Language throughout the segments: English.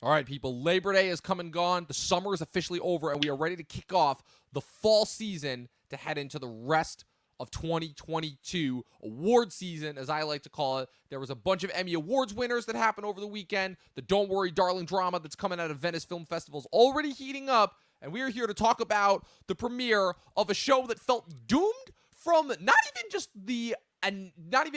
All right, people, Labor Day has come and gone. The summer is officially over, and we are ready to kick off the fall season to head into the rest of 2022 award season, as I like to call it. There was a bunch of Emmy Awards winners that happened over the weekend. The Don't Worry, Darling drama that's coming out of Venice Film Festival is already heating up, and we are here to talk about the premiere of a show that felt doomed from not even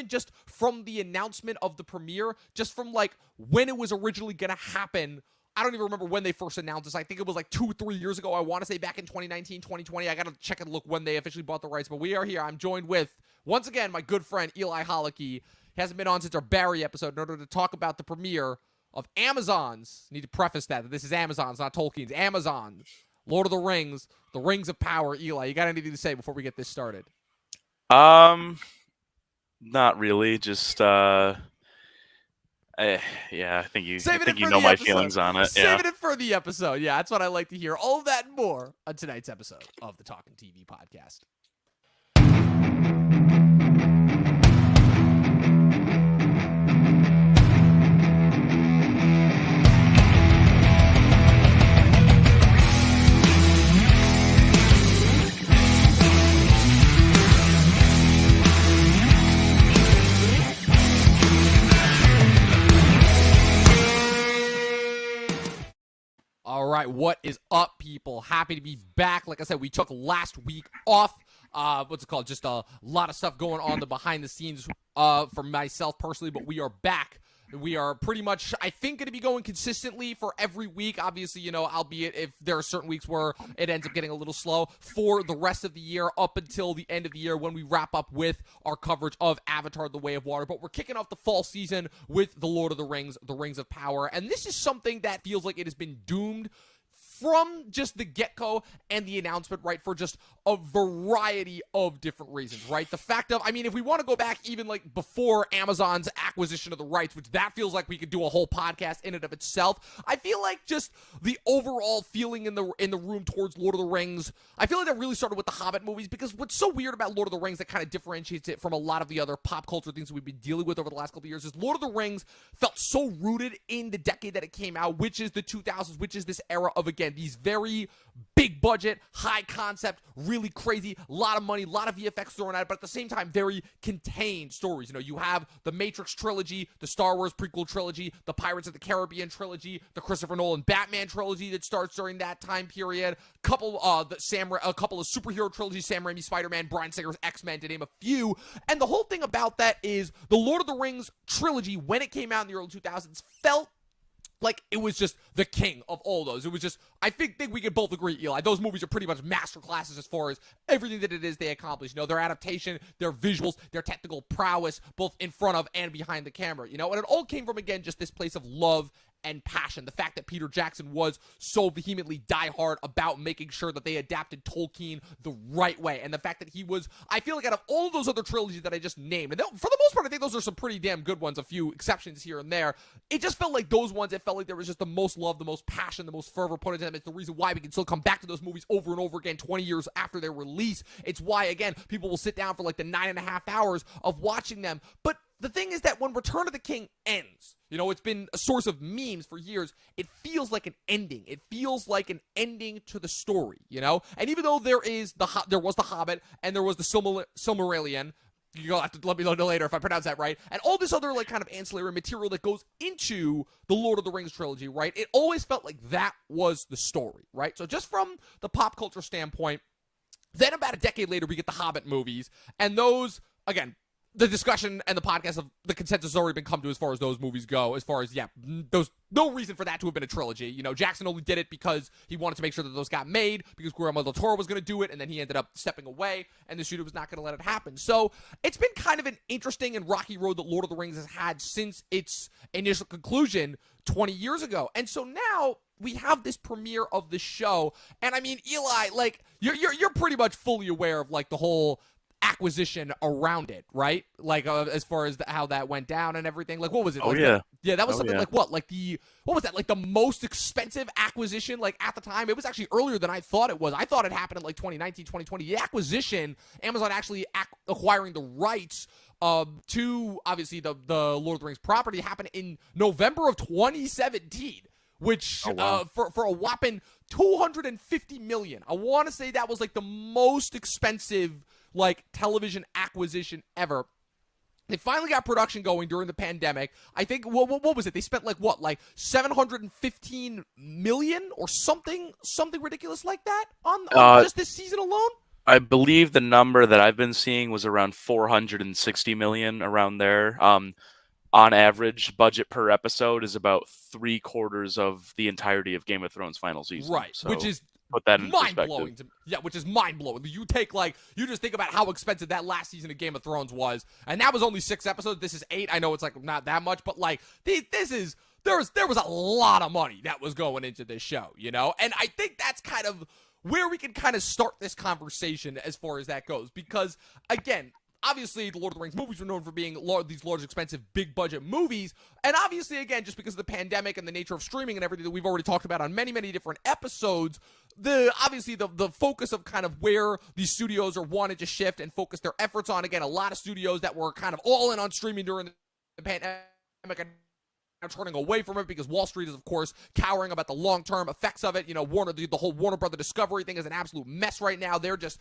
just from the announcement of the premiere, just from like when it was originally gonna happen. I don't even remember when they first announced this. I think it was like 2-3 years ago. I want to say back in 2019, 2020. I gotta check and look when they officially bought the rights, but we are here. I'm joined with, once again, my good friend Eli Holicky. He hasn't been on since our Barry episode in order to talk about the premiere of Amazon's, need to preface that this is Amazon's, not Tolkien's, Amazon's Lord of the Rings, The Rings of Power. Eli, you got anything to say before we get this started? Not really. Just yeah, I think you know my feelings on it. Saving it for the episode. Yeah, that's what I like to hear. All of that and more on tonight's episode of the Talkin TV podcast. All right, what is up, people? Happy to be back. Like I said, we took last week off. What's it called? Just a lot of stuff going on the behind the scenes for myself personally, but we are back. We are pretty much, I think, going to be going consistently for every week. Obviously, you know, albeit if there are certain weeks where it ends up getting a little slow for the rest of the year up until the end of the year when we wrap up with our coverage of Avatar: The Way of Water. But we're kicking off the fall season with The Lord of the Rings, The Rings of Power. And this is something that feels like it has been doomed from just the get-go and the announcement, right, for just a variety of different reasons, right? The fact of, I mean, if we want to go back even like before Amazon's acquisition of the rights, which that feels like we could do a whole podcast in and of itself, I feel like just the overall feeling in the room towards Lord of the Rings, I feel like that really started with the Hobbit movies, because what's so weird about Lord of the Rings that kind of differentiates it from a lot of the other pop culture things that we've been dealing with over the last couple of years is Lord of the Rings felt so rooted in the decade that it came out, which is the 2000s, which is this era of, again, these very big budget, high concept, really crazy, a lot of money, a lot of VFX thrown at it, but at the same time, very contained stories. You know, you have the Matrix trilogy, the Star Wars prequel trilogy, the Pirates of the Caribbean trilogy, the Christopher Nolan Batman trilogy that starts during that time period, a couple of superhero trilogies, Sam Raimi, Spider-Man, Bryan Singer's X-Men, to name a few. And the whole thing about that is the Lord of the Rings trilogy, when it came out in the early 2000s, felt like it was just the king of all those. It was just, I think we could both agree, Eli, those movies are pretty much masterclasses as far as everything that it is they accomplish. You know, their adaptation, their visuals, their technical prowess, both in front of and behind the camera, you know, and it all came from, again, just this place of love and passion. The fact that Peter Jackson was so vehemently diehard about making sure that they adapted Tolkien the right way, and the fact that he was, I feel like out of all of those other trilogies that I just named, and for the most part, I think those are some pretty damn good ones, a few exceptions here and there, it just felt like those ones, it felt like there was just the most love, the most passion, the most fervor put into them. It's the reason why we can still come back to those movies over and over again 20 years after their release. It's why, again, people will sit down for like the 9.5 hours of watching them. But the thing is that when Return of the King ends, you know, it's been a source of memes for years, it feels like an ending. It feels like an ending to the story, you know? And even though there was The Hobbit and there was the Silmarillion, you'll have to let me know later if I pronounce that right, and all this other like kind of ancillary material that goes into the Lord of the Rings trilogy, right? It always felt like that was the story, right? So just from the pop culture standpoint, then about a decade later, we get the Hobbit movies, and those, again, the discussion and the podcast of the consensus has already been come to as far as those movies go, as far as, yeah, those, no reason for that to have been a trilogy. You know, Jackson only did it because he wanted to make sure that those got made, because Guillermo del Toro was going to do it, and then he ended up stepping away, and the studio was not going to let it happen. So it's been kind of an interesting and rocky road that Lord of the Rings has had since its initial conclusion 20 years ago. And so now we have this premiere of the show, and I mean, Eli, like, you're pretty much fully aware of, like, the whole acquisition around it, right? Like, as far as how that went down and everything. Like, what was it? Oh, like, yeah. That was something like what? Like what was that? Like the most expensive acquisition, like at the time? It was actually earlier than I thought it was. I thought it happened in like 2019, 2020. The acquisition, Amazon actually acquiring the rights to, obviously, the Lord of the Rings property happened in November of 2017. which Oh, wow. for a whopping $250 million. I want to say that was like the most expensive like television acquisition ever. They finally got production going during the pandemic. I think what was it? They spent like $715 million or something ridiculous like that on just this season alone. I believe the number that I've been seeing was around 460 million, around there. On average, budget per episode is about 3/4 of the entirety of Game of Thrones final season. Right, So which is put that in mind perspective. blowing. Which is mind blowing. You just think about how expensive that last season of Game of Thrones was, and that was only 6 episodes. This is 8. I know it's like not that much, but like there was a lot of money that was going into this show, and I think that's kind of where we can kind of start this conversation as far as that goes, because again, obviously, the Lord of the Rings movies were known for being these large, expensive, big-budget movies. And obviously, again, just because of the pandemic and the nature of streaming and everything that we've already talked about on many, many different episodes, the focus of kind of where these studios are wanted to shift and focus their efforts on, again, a lot of studios that were kind of all in on streaming during the pandemic and turning away from it because Wall Street is, of course, cowering about the long-term effects of it. Warner, the whole Warner Brother Discovery thing is an absolute mess right now. They're just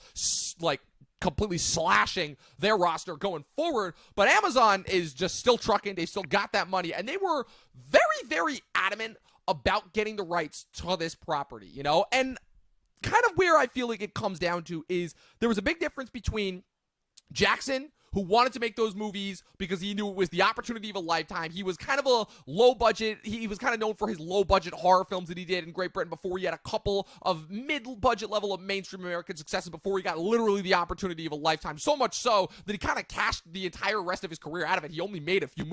like completely slashing their roster going forward. But Amazon is just still trucking. They still got that money, and they were very, very adamant about getting the rights to this property, and kind of where I feel like it comes down to is there was a big difference between Jackson, who wanted to make those movies because he knew it was the opportunity of a lifetime. He was kind of a low budget. He was kind of known for his low budget horror films that he did in Great Britain before he had a couple of mid-budget level of mainstream American successes before he got literally the opportunity of a lifetime. So much so that he kind of cashed the entire rest of his career out of it. He only made a few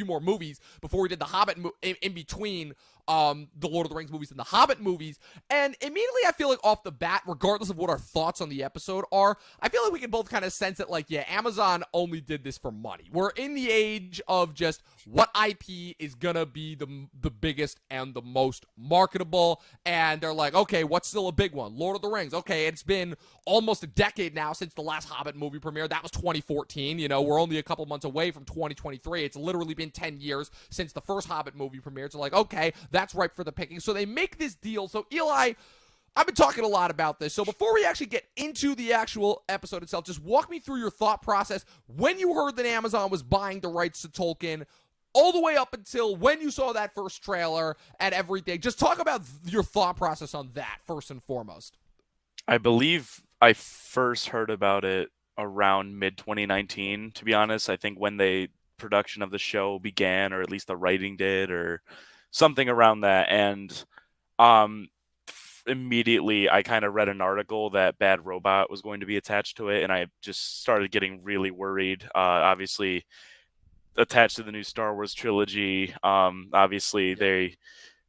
more movies before he did The Hobbit in between the Lord of the Rings movies and the Hobbit movies. And immediately I feel like off the bat, regardless of what our thoughts on the episode are, I feel like we can both kind of sense that, like, yeah, Amazon only did this for money. We're in the age of just what IP is gonna be the biggest and the most marketable, and they're like, okay, what's still a big one? Lord of the Rings. Okay, it's been almost a decade now since the last Hobbit movie premiered. That was 2014. We're only a couple months away from 2023. It's literally been 10 years since the first Hobbit movie premiered. So like, okay, that's ripe for the picking. So they make this deal. So Eli, I've been talking a lot about this. So before we actually get into the actual episode itself, just walk me through your thought process when you heard that Amazon was buying the rights to Talkin, all the way up until when you saw that first trailer and everything. Just talk about your thought process on that first and foremost. I believe I first heard about it around mid-2019, to be honest. I think when the production of the show began, or at least the writing did, or something around that. And immediately I kind of read an article that Bad Robot was going to be attached to it, and I just started getting really worried. Obviously attached to the new Star Wars trilogy. Obviously they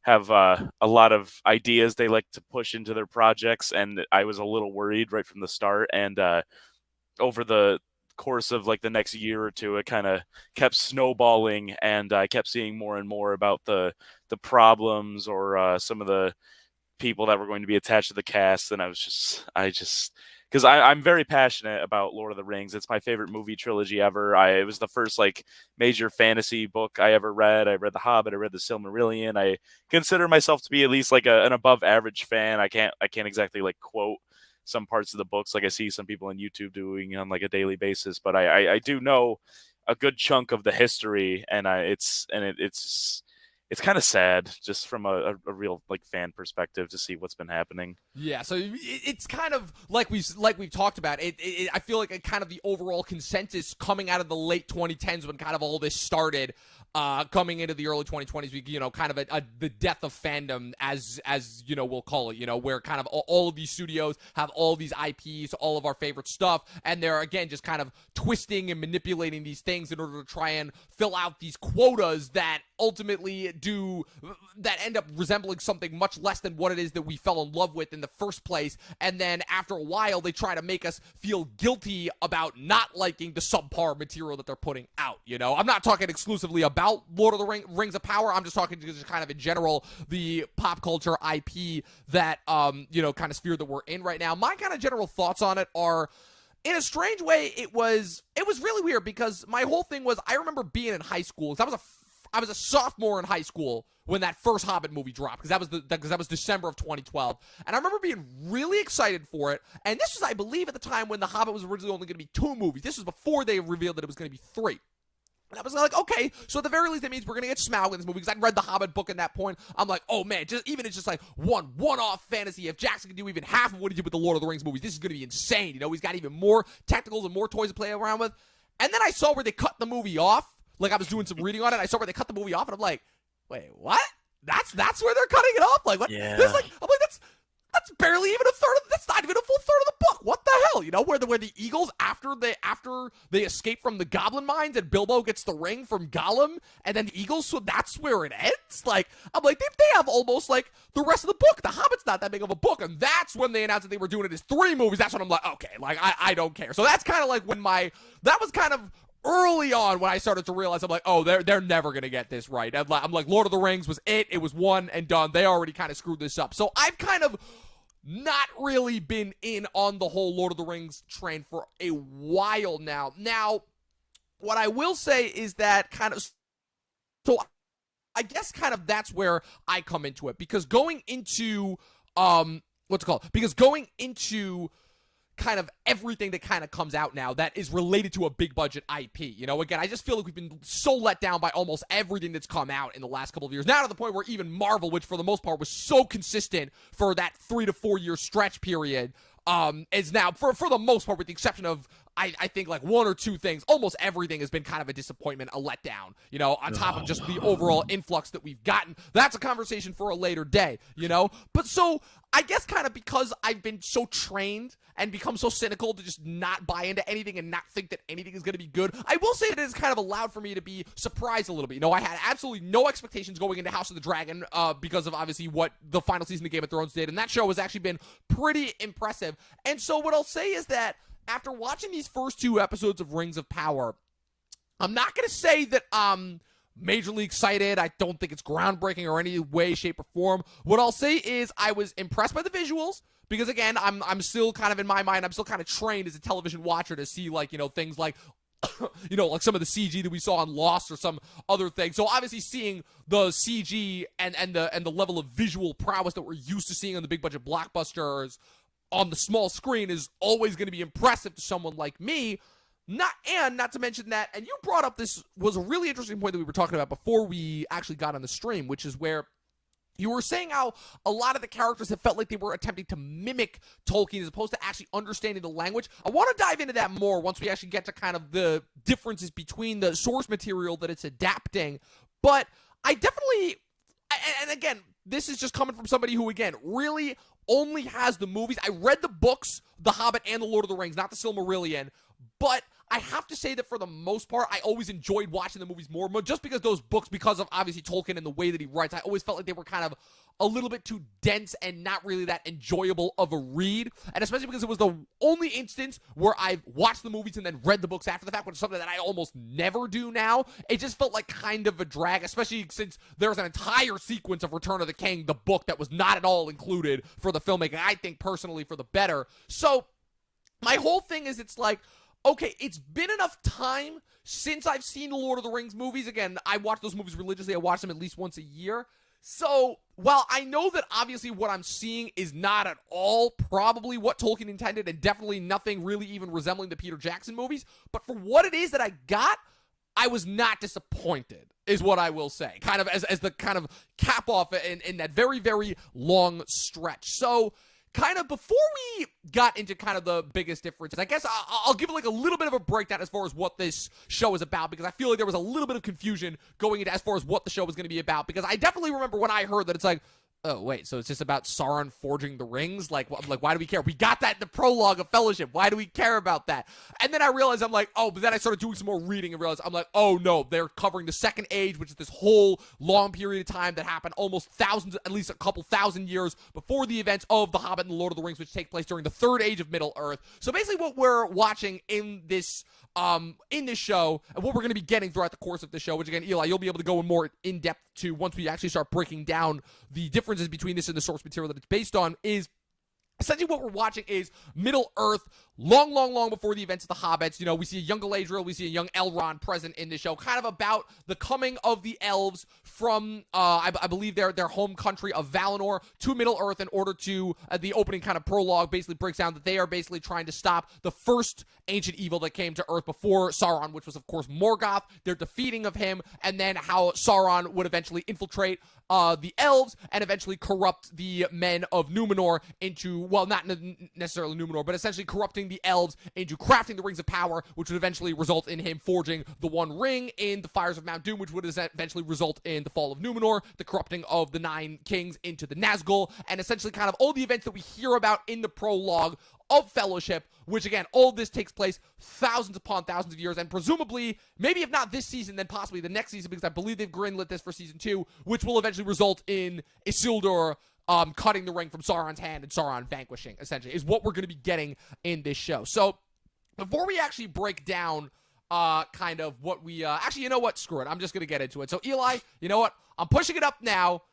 have a lot of ideas they like to push into their projects, and I was a little worried right from the start. And over the course of like the next year or two, it kind of kept snowballing, and I kept seeing more and more about the problems, or some of the people that were going to be attached to the cast. And I just because I'm very passionate about Lord of the Rings. It's my favorite movie trilogy ever. It was the first like major fantasy book I ever read. I read The Hobbit. I read The Silmarillion. I consider myself to be at least like an above average fan. I can't exactly like quote some parts of the books like I see some people on YouTube doing on like a daily basis, but I do know a good chunk of the history, and it's kind of sad just from a real like fan perspective to see what's been happening. Yeah, so it's kind of like we've talked about. I feel like kind of the overall consensus coming out of the late 2010s when kind of all this started, coming into the early 2020s, kind of the death of fandom, as we'll call it, where kind of all of these studios have all these IPs, all of our favorite stuff, and they're again just kind of twisting and manipulating these things in order to try and fill out these quotas that ultimately end up resembling something much less than what it is that we fell in love with in the first place. And then after a while, they try to make us feel guilty about not liking the subpar material that they're putting out. I'm not talking exclusively about Lord of the Rings of Power. I'm just talking just kind of in general, the pop culture IP that, kind of sphere that we're in right now. My kind of general thoughts on it are, in a strange way, it was really weird, because my whole thing was, I remember being in high school, because I was a sophomore in high school when that first Hobbit movie dropped, because that was December of 2012, and I remember being really excited for it. And this was, I believe, at the time when the Hobbit was originally only going to be 2 movies. This was before they revealed that it was going to be 3. And I was like, okay, so at the very least, that means we're going to get Smaug in this movie, because I'd read the Hobbit book at that point. I'm like, oh man, it's just like one-off fantasy. If Jackson can do even half of what he did with the Lord of the Rings movies, this is going to be insane. You know, he's got even more technicals and more toys to play around with. And then I saw where they cut the movie off. Like, I was doing some reading on it. I saw where they cut the movie off, and I'm like, wait, what? That's where they're cutting it off? Like, what? Yeah. I'm like, that's barely even a third of, that's not even a full third of the book. What the hell? You know, where the Eagles, after they escape from the goblin mines and Bilbo gets the ring from Gollum, and then the Eagles, so that's where it ends? Like, I'm like, they have almost like the rest of the book. The Hobbit's not that big of a book, and that's when they announced that they were doing it as 3 movies. That's when I'm like, okay, like, I don't care. So that's kind of like when that was kind of early on when I started to realize, I'm like, oh, they're never going to get this right. I'm like, Lord of the Rings was it. It was one and done. They already kind of screwed this up. So I've kind of not really been in on the whole Lord of the Rings train for a while now. Now, what I will say is that so I guess kind of that's where I come into it, because going into, going into kind of everything that kind of comes out now that is related to a big budget IP. You know, again, I just feel like we've been so let down by almost everything that's come out in the last couple of years. Now to the point where even Marvel, which for the most part was so consistent for that 3 to 4 year stretch period, is now, for the most part, with the exception of, I think, like 1 or 2 things, almost everything has been kind of a disappointment, a letdown, you know, on top of just the overall influx that we've gotten. That's a conversation for a later day, you know? But so, I guess kind of because I've been so trained and become so cynical to just not buy into anything and not think that anything is going to be good, I will say that it has kind of allowed for me to be surprised a little bit. You know, I had absolutely no expectations going into House of the Dragon, because of obviously what the final season of Game of Thrones did, and that show has actually been pretty impressive. And so what I'll say is that after watching these first 2 episodes of Rings of Power, I'm not going to say that I'm majorly excited. I don't think it's groundbreaking or any way, shape, or form. What I'll say is I was impressed by the visuals, because again, I'm still kind of, in my mind, I'm still kind of trained as a television watcher to see, like, you know, things like you know, like some of the CG that we saw on Lost or some other thing. So obviously seeing the CG and the level of visual prowess that we're used to seeing on the big budget blockbusters on the small screen is always going to be impressive to someone like me. Not to mention that, and you brought up, this was a really interesting point that we were talking about before we actually got on the stream, which is where you were saying how a lot of the characters have felt like they were attempting to mimic Tolkien as opposed to actually understanding the language. I want to dive into that more once we actually get to kind of the differences between the source material that it's adapting. But I definitely, and again, this is just coming from somebody who, again, really only has the movies. I read the books, The Hobbit and The Lord of the Rings, not the Silmarillion, but I have to say that for the most part, I always enjoyed watching the movies more just because those books, because of obviously Tolkien and the way that he writes, I always felt like they were kind of a little bit too dense and not really that enjoyable of a read. And especially because it was the only instance where I've watched the movies and then read the books after the fact, which is something that I almost never do now. It just felt like kind of a drag, especially since there's an entire sequence of Return of the King, the book, that was not at all included for the filmmaking. I think personally for the better. So my whole thing is, it's like, okay, it's been enough time since I've seen the Lord of the Rings movies. Again, I watch those movies religiously. I watch them at least once a year. So, while I know that obviously what I'm seeing is not at all probably what Tolkien intended, and definitely nothing really even resembling the Peter Jackson movies, but for what it is that I got, I was not disappointed, is what I will say. Kind of as the kind of cap off in that very, very long stretch. So, kind of before we got into kind of the biggest differences, I guess I'll give like a little bit of a breakdown as far as what this show is about, because I feel like there was a little bit of confusion going into as far as what the show was going to be about, because I definitely remember when I heard that it's like, oh, wait, so it's just about Sauron forging the rings? Like, why do we care? We got that in the prologue of Fellowship. Why do we care about that? And then I realized, I'm like, oh, but then I started doing some more reading and realized, I'm like, oh, no, they're covering the Second Age, which is this whole long period of time that happened almost thousands, at least a couple thousand years before the events of The Hobbit and The Lord of the Rings, which take place during the Third Age of Middle-earth. So basically what we're watching in this show, and what we're going to be getting throughout the course of the show, which again, Eli, you'll be able to go in more in depth to once we actually start breaking down the differences between this and the source material that it's based on, is essentially what we're watching is Middle-earth long before the events of the Hobbits. You know, we see a young Galadriel, we see a young Elrond present in the show, kind of about the coming of the elves from, I believe, their home country of Valinor to Middle-earth in order to, the opening kind of prologue basically breaks down that they are basically trying to stop the first ancient evil that came to Earth before Sauron, which was, of course, Morgoth, their defeating of him, and then how Sauron would eventually infiltrate the elves and eventually corrupt the men of Numenor into, well, not necessarily Numenor, but essentially corrupting the elves into crafting the Rings of Power, which would eventually result in him forging the One Ring in the Fires of Mount Doom, which would eventually result in the fall of Numenor, the corrupting of the Nine Kings into the Nazgul, and essentially kind of all the events that we hear about in the prologue of Fellowship, which again, all of this takes place thousands upon thousands of years, and presumably, maybe if not this season, then possibly the next season, because I believe they've greenlit this for season 2, which will eventually result in Isildur cutting the ring from Sauron's hand and Sauron vanquishing, essentially, is what we're going to be getting in this show. So, before we actually break down kind of what we, actually, you know what? Screw it. I'm just going to get into it. So, Eli, you know what? I'm pushing it up now.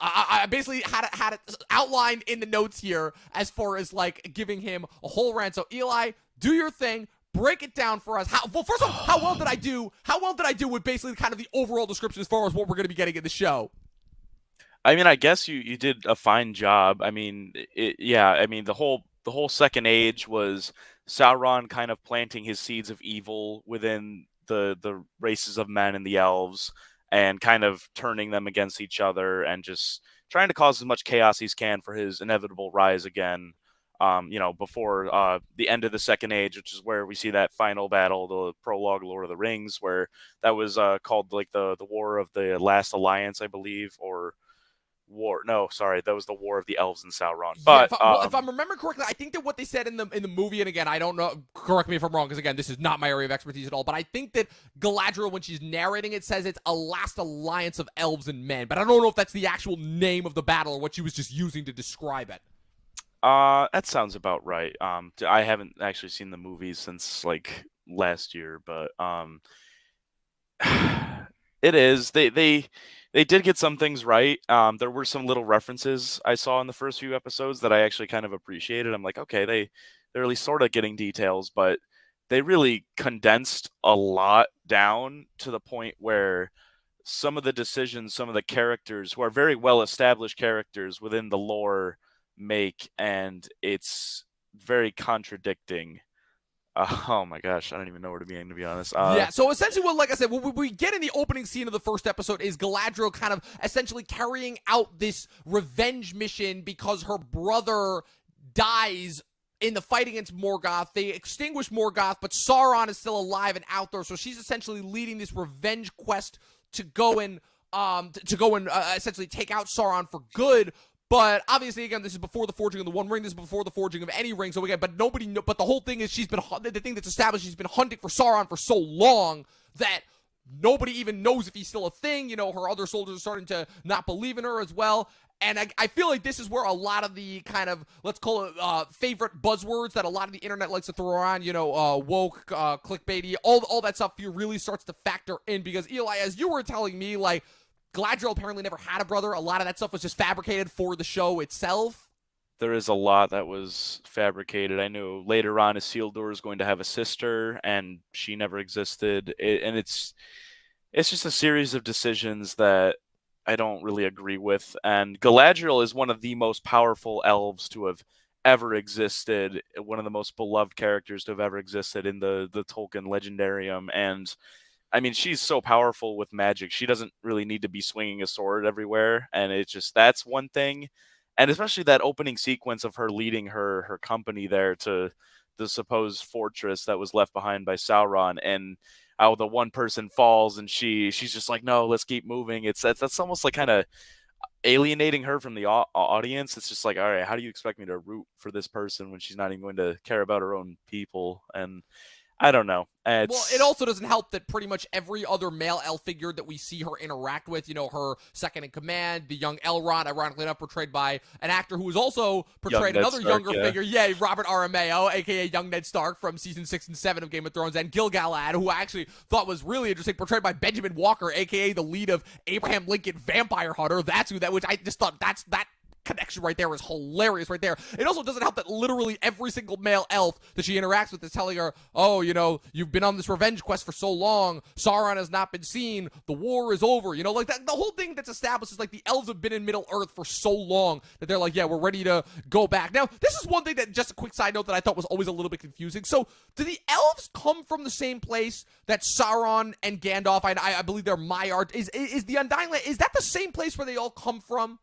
I basically had it outlined in the notes here as far as, like, giving him a whole rant. So, Eli, do your thing. Break it down for us. Well, first of all, how well did I do? How well did I do with basically kind of the overall description as far as what we're going to be getting in the show? I mean, I guess you did a fine job. I mean, I mean, the whole Second Age was Sauron kind of planting his seeds of evil within the races of men and the elves, and kind of turning them against each other, and just trying to cause as much chaos as he can for his inevitable rise again. Before the end of the Second Age, which is where we see that final battle, the prologue, Lord of the Rings, where that was called like the War of the Last Alliance, I believe, or War. No, sorry, that was the War of the Elves and Sauron. But if I remember correctly, I think that what they said in the movie, and again, I don't know, correct me if I'm wrong, because again, this is not my area of expertise at all, but I think that Galadriel, when she's narrating it, says it's a last alliance of elves and men, but I don't know if that's the actual name of the battle or what she was just using to describe it. That sounds about right. I haven't actually seen the movies since like last year, but it is. They did get some things right. There were some little references I saw in the first few episodes that I actually kind of appreciated. I'm like, okay, they're at least sort of getting details, but they really condensed a lot down to the point where some of the decisions, some of the characters who are very well established characters within the lore make, and it's very contradicting. Oh my gosh, I don't even know where to begin, to be honest. Yeah, so essentially like I said, what we get in the opening scene of the first episode is Galadriel kind of essentially carrying out this revenge mission because her brother dies in the fight against Morgoth. They extinguish Morgoth, but Sauron is still alive and out there, so she's essentially leading this revenge quest to go and essentially take out Sauron for good. But obviously, again, this is before the forging of the One Ring. This is before the forging of any ring. So again, but the whole thing is the thing that's established, she's been hunting for Sauron for so long that nobody even knows if he's still a thing. You know, her other soldiers are starting to not believe in her as well. And I feel like this is where a lot of the kind of, let's call it, favorite buzzwords that a lot of the internet likes to throw around, you know, woke, clickbaity, all that stuff really starts to factor in. Because, Eli, as you were telling me, like, Galadriel apparently never had a brother. A lot of that stuff was just fabricated for the show itself. There is a lot that was fabricated. I know later on Isildur is going to have a sister, and she never existed. And it's just a series of decisions that I don't really agree with. And Galadriel is one of the most powerful elves to have ever existed, one of the most beloved characters to have ever existed in the Tolkien legendarium. And I mean, she's so powerful with magic. She doesn't really need to be swinging a sword everywhere. And it's just, that's one thing. And especially that opening sequence of her leading her company there to the supposed fortress that was left behind by Sauron, and how the one person falls and she's just like, no, let's keep moving. That's almost like kind of alienating her from the audience. It's just like, all right, how do you expect me to root for this person when she's not even going to care about her own people? And I don't know. Well, it also doesn't help that pretty much every other male elf figure that we see her interact with, you know, her second in command, the young Elrond, ironically enough, portrayed by an actor who has also portrayed another younger figure. Yeah, Robert Aramayo, a.k.a. young Ned Stark from season 6 and 7 of Game of Thrones, and Gil-galad, who I actually thought was really interesting, portrayed by Benjamin Walker, a.k.a. the lead of Abraham Lincoln Vampire Hunter. That's who that, which I just thought that connection right there is hilarious right there. It also doesn't help that literally every single male elf that she interacts with is telling her, oh, you've been on this revenge quest for so long, Sauron has not been seen, the war is over, like that. The whole thing that's established is like the elves have been in Middle Earth for so long that they're like, yeah, we're ready to go back. Now, this is one thing that, just a quick side note, that I thought was always a little bit confusing. So, do the elves come from the same place that Sauron and Gandalf, I believe they're Maiar, is the Undying Land, is that the same place where they all come from?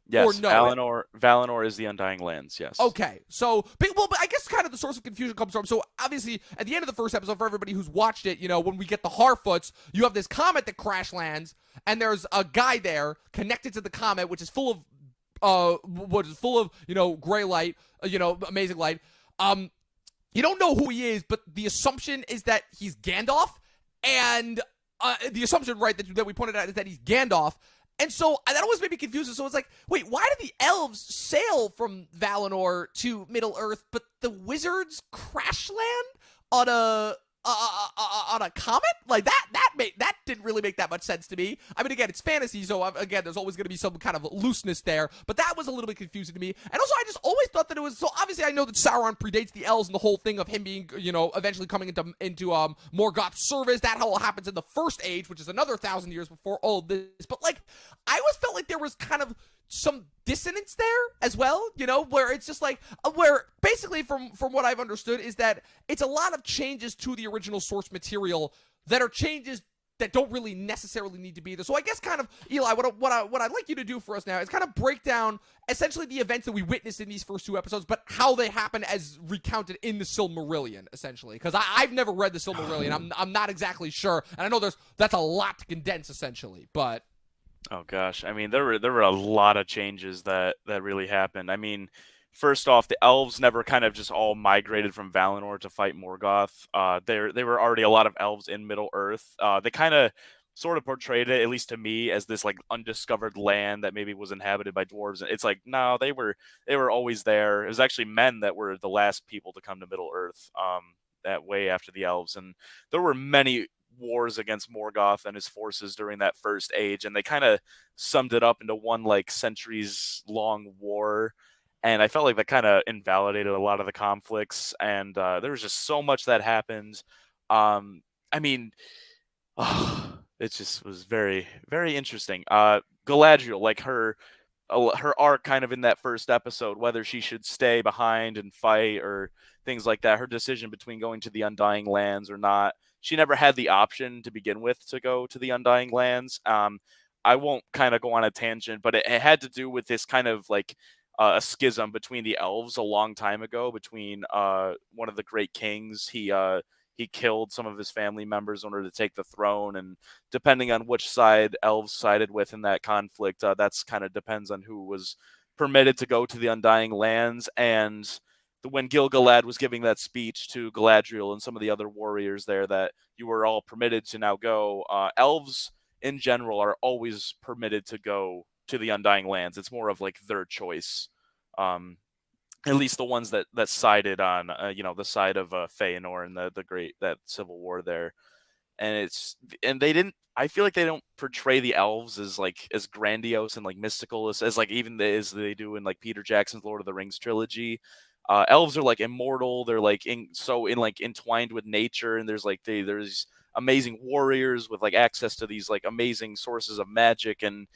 Yes, Or no? Valinor is the Undying Lands, yes. Okay, so, but I guess kind of the source of confusion comes from, so obviously, at the end of the first episode, for everybody who's watched it, when we get the Harfoots, you have this comet that crash lands, and there's a guy there connected to the comet, which is full of, gray light, amazing light. You don't know who he is, but the assumption is that he's Gandalf, and the assumption, right, that we pointed out is that he's Gandalf. And so that always made me confused. So it's like, wait, why do the elves sail from Valinor to Middle Earth, but the wizards crash land on a comet? Like that didn't really make that much sense to me. I mean, again, it's fantasy, so again, there's always going to be some kind of looseness there. But that was a little bit confusing to me. And also, I just always thought that it was, so obviously I know that Sauron predates the elves and the whole thing of him being, eventually coming into Morgoth's service. That all happens in the First Age, which is another 1,000 years before all of this. But like, I always felt like there was kind of some dissonance there as well, where it's just like, where basically from what I've understood is that it's a lot of changes to the original source material that are changes that don't really necessarily need to be there. So I guess kind of, Eli, what I'd like you to do for us now is kind of break down essentially the events that we witnessed in these first two episodes, but how they happen as recounted in the Silmarillion, essentially. Because I've never read the Silmarillion. I'm not exactly sure. And I know that's a lot to condense, essentially, but... Oh gosh, I mean, there were a lot of changes that really happened. I mean, first off, the elves never kind of just all migrated from Valinor to fight Morgoth. There were already a lot of elves in Middle Earth. They kind of sort of portrayed it, at least to me, as this like undiscovered land that maybe was inhabited by dwarves. And it's like, no, they were always there. It was actually men that were the last people to come to Middle Earth, that way after the elves. And there were many wars against Morgoth and his forces during that First Age, and they kind of summed it up into one like centuries long war. And I felt like that kind of invalidated a lot of the conflicts, and there was just so much that happened. I mean, it just was very, very interesting. Galadriel, like her arc kind of in that first episode, whether she should stay behind and fight or things like that, her decision between going to the Undying Lands or not. She never had the option to begin with to go to the Undying Lands. I won't kind of go on a tangent, but it had to do with this kind of like a schism between the elves a long time ago, between one of the great kings. He killed some of his family members in order to take the throne, and depending on which side elves sided with in that conflict, that's kind of depends on who was permitted to go to the Undying Lands. And when Gil-galad was giving that speech to Galadriel and some of the other warriors there, that you were all permitted to now go, elves in general are always permitted to go to the Undying Lands. It's more of like their choice. At least the ones that sided on, the side of Feanor and the great, that civil war there. And I feel like they don't portray the elves as like as grandiose and like mystical as like even as they do in like Peter Jackson's Lord of the Rings trilogy. Elves are like immortal. They're like entwined with nature, and there's amazing warriors with like access to these like amazing sources of magic. And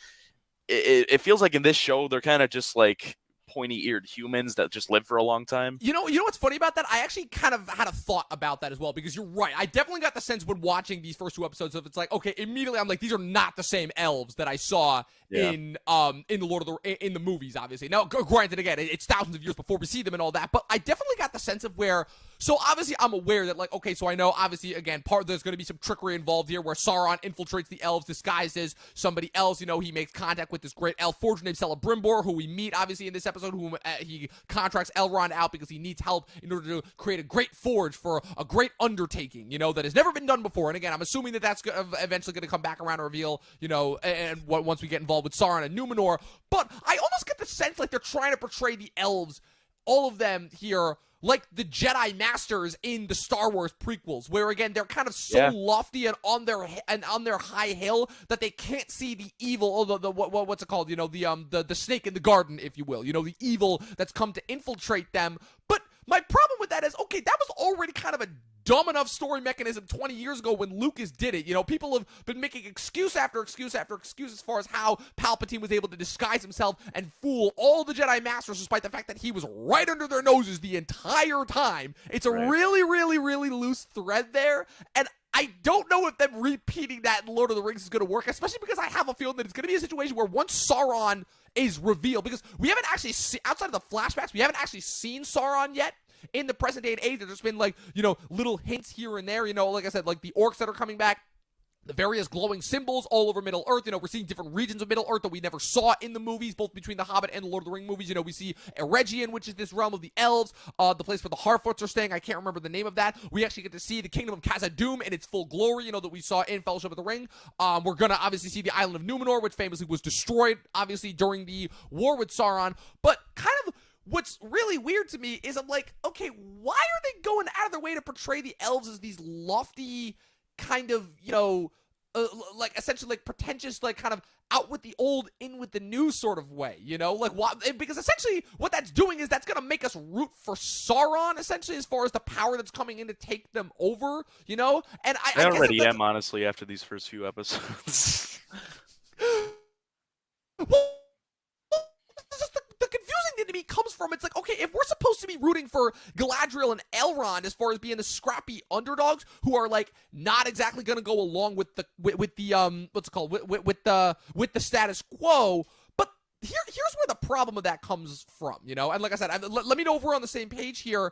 it feels like in this show they're kind of just like pointy-eared humans that just live for a long time. You know what's funny about that? I actually kind of had a thought about that as well, because you're right. I definitely got the sense when watching these first two episodes of, it's like, okay, immediately I'm like, these are not the same elves that I saw in the movies, obviously. Now, granted, again, it's thousands of years before we see them and all that, but I definitely got the sense of where. So obviously, I'm aware that, like, okay, so I know obviously, again, there's going to be some trickery involved here, where Sauron infiltrates the elves disguised as somebody else. He makes contact with this great elf forger named Celebrimbor, who we meet obviously in this episode, who he contracts Elrond out because he needs help in order to create a great forge for a great undertaking, that has never been done before. And again, I'm assuming that that's eventually going to come back around and reveal, and once we get involved with Sauron and Numenor. But I almost get the sense like they're trying to portray the elves all of them here like the Jedi Masters in the Star Wars prequels, where again they're kind of so Yeah. lofty and on their high hill that they can't see the evil, or what's it called? The snake in the garden, if you will. The evil that's come to infiltrate them. But my problem with that is, okay, that was already kind of a dumb enough story mechanism 20 years ago when Lucas did it. People have been making excuse after excuse after excuse as far as how Palpatine was able to disguise himself and fool all the Jedi Masters despite the fact that he was right under their noses the entire time. It's a really, really, really loose thread there, and I don't know if them repeating that in Lord of the Rings is going to work, especially because I have a feeling that it's going to be a situation where once Sauron is revealed, because we haven't actually seen, outside of the flashbacks, we haven't actually seen Sauron yet. In the present day and age, there's been little hints here and there, like I said, like the orcs that are coming back, the various glowing symbols all over Middle Earth. We're seeing different regions of Middle Earth that we never saw in the movies, both between The Hobbit and the Lord of the Rings movies. We see Eregion, which is this realm of the elves, the place where the Harfoots are staying. I can't remember the name of that. We actually get to see the kingdom of Khazad-dûm in its full glory, that we saw in Fellowship of the Ring. We're going to obviously see the island of Numenor, which famously was destroyed, obviously, during the war with Sauron. But kind of what's really weird to me is I'm like, okay, why are they going out of their way to portray the elves as these lofty kind of, like essentially like pretentious, like kind of out with the old, in with the new sort of way, like why? Because essentially what that's doing is that's going to make us root for Sauron, essentially, as far as the power that's coming in to take them over, and I already am, honestly, after these first few episodes. Well, just the confusing thing to me comes from, it's like, okay, if we're supposed to be rooting for Galadriel and Elrond as far as being the scrappy underdogs who are like not exactly going to go along with the what's it called with the status quo, but here's where the problem of that comes from, and like I said, let me know if we're on the same page here.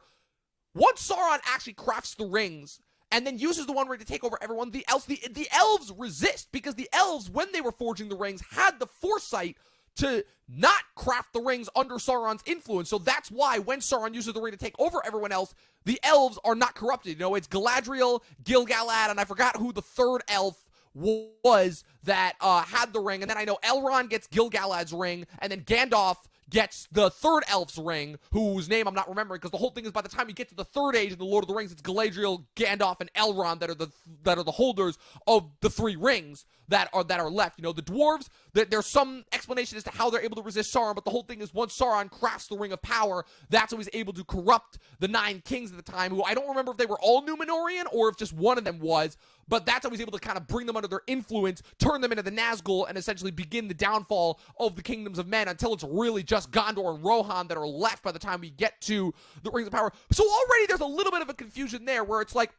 Once Sauron actually crafts the rings and then uses the One Ring to take over everyone, the elves resist, because the elves, when they were forging the rings, had the foresight to not craft the rings under Sauron's influence. So that's why when Sauron uses the ring to take over everyone else, the elves are not corrupted. It's Galadriel, Gil-galad, and I forgot who the third elf was that had the ring. And then I know Elrond gets Gil-galad's ring, and then Gandalf gets the third elf's ring, whose name I'm not remembering, because the whole thing is by the time you get to the third age in the Lord of the Rings, it's Galadriel, Gandalf, and Elrond that are the holders of the three rings that are left. The dwarves, there's some explanation as to how they're able to resist Sauron, but the whole thing is once Sauron crafts the Ring of Power, that's how he's able to corrupt the nine kings at the time, who I don't remember if they were all Numenorian or if just one of them was, but that's how he's able to kind of bring them under their influence, turn them into the Nazgul, and essentially begin the downfall of the kingdoms of men until it's really just Gondor and Rohan that are left by the time we get to the Rings of Power. So already there's a little bit of a confusion there where it's like,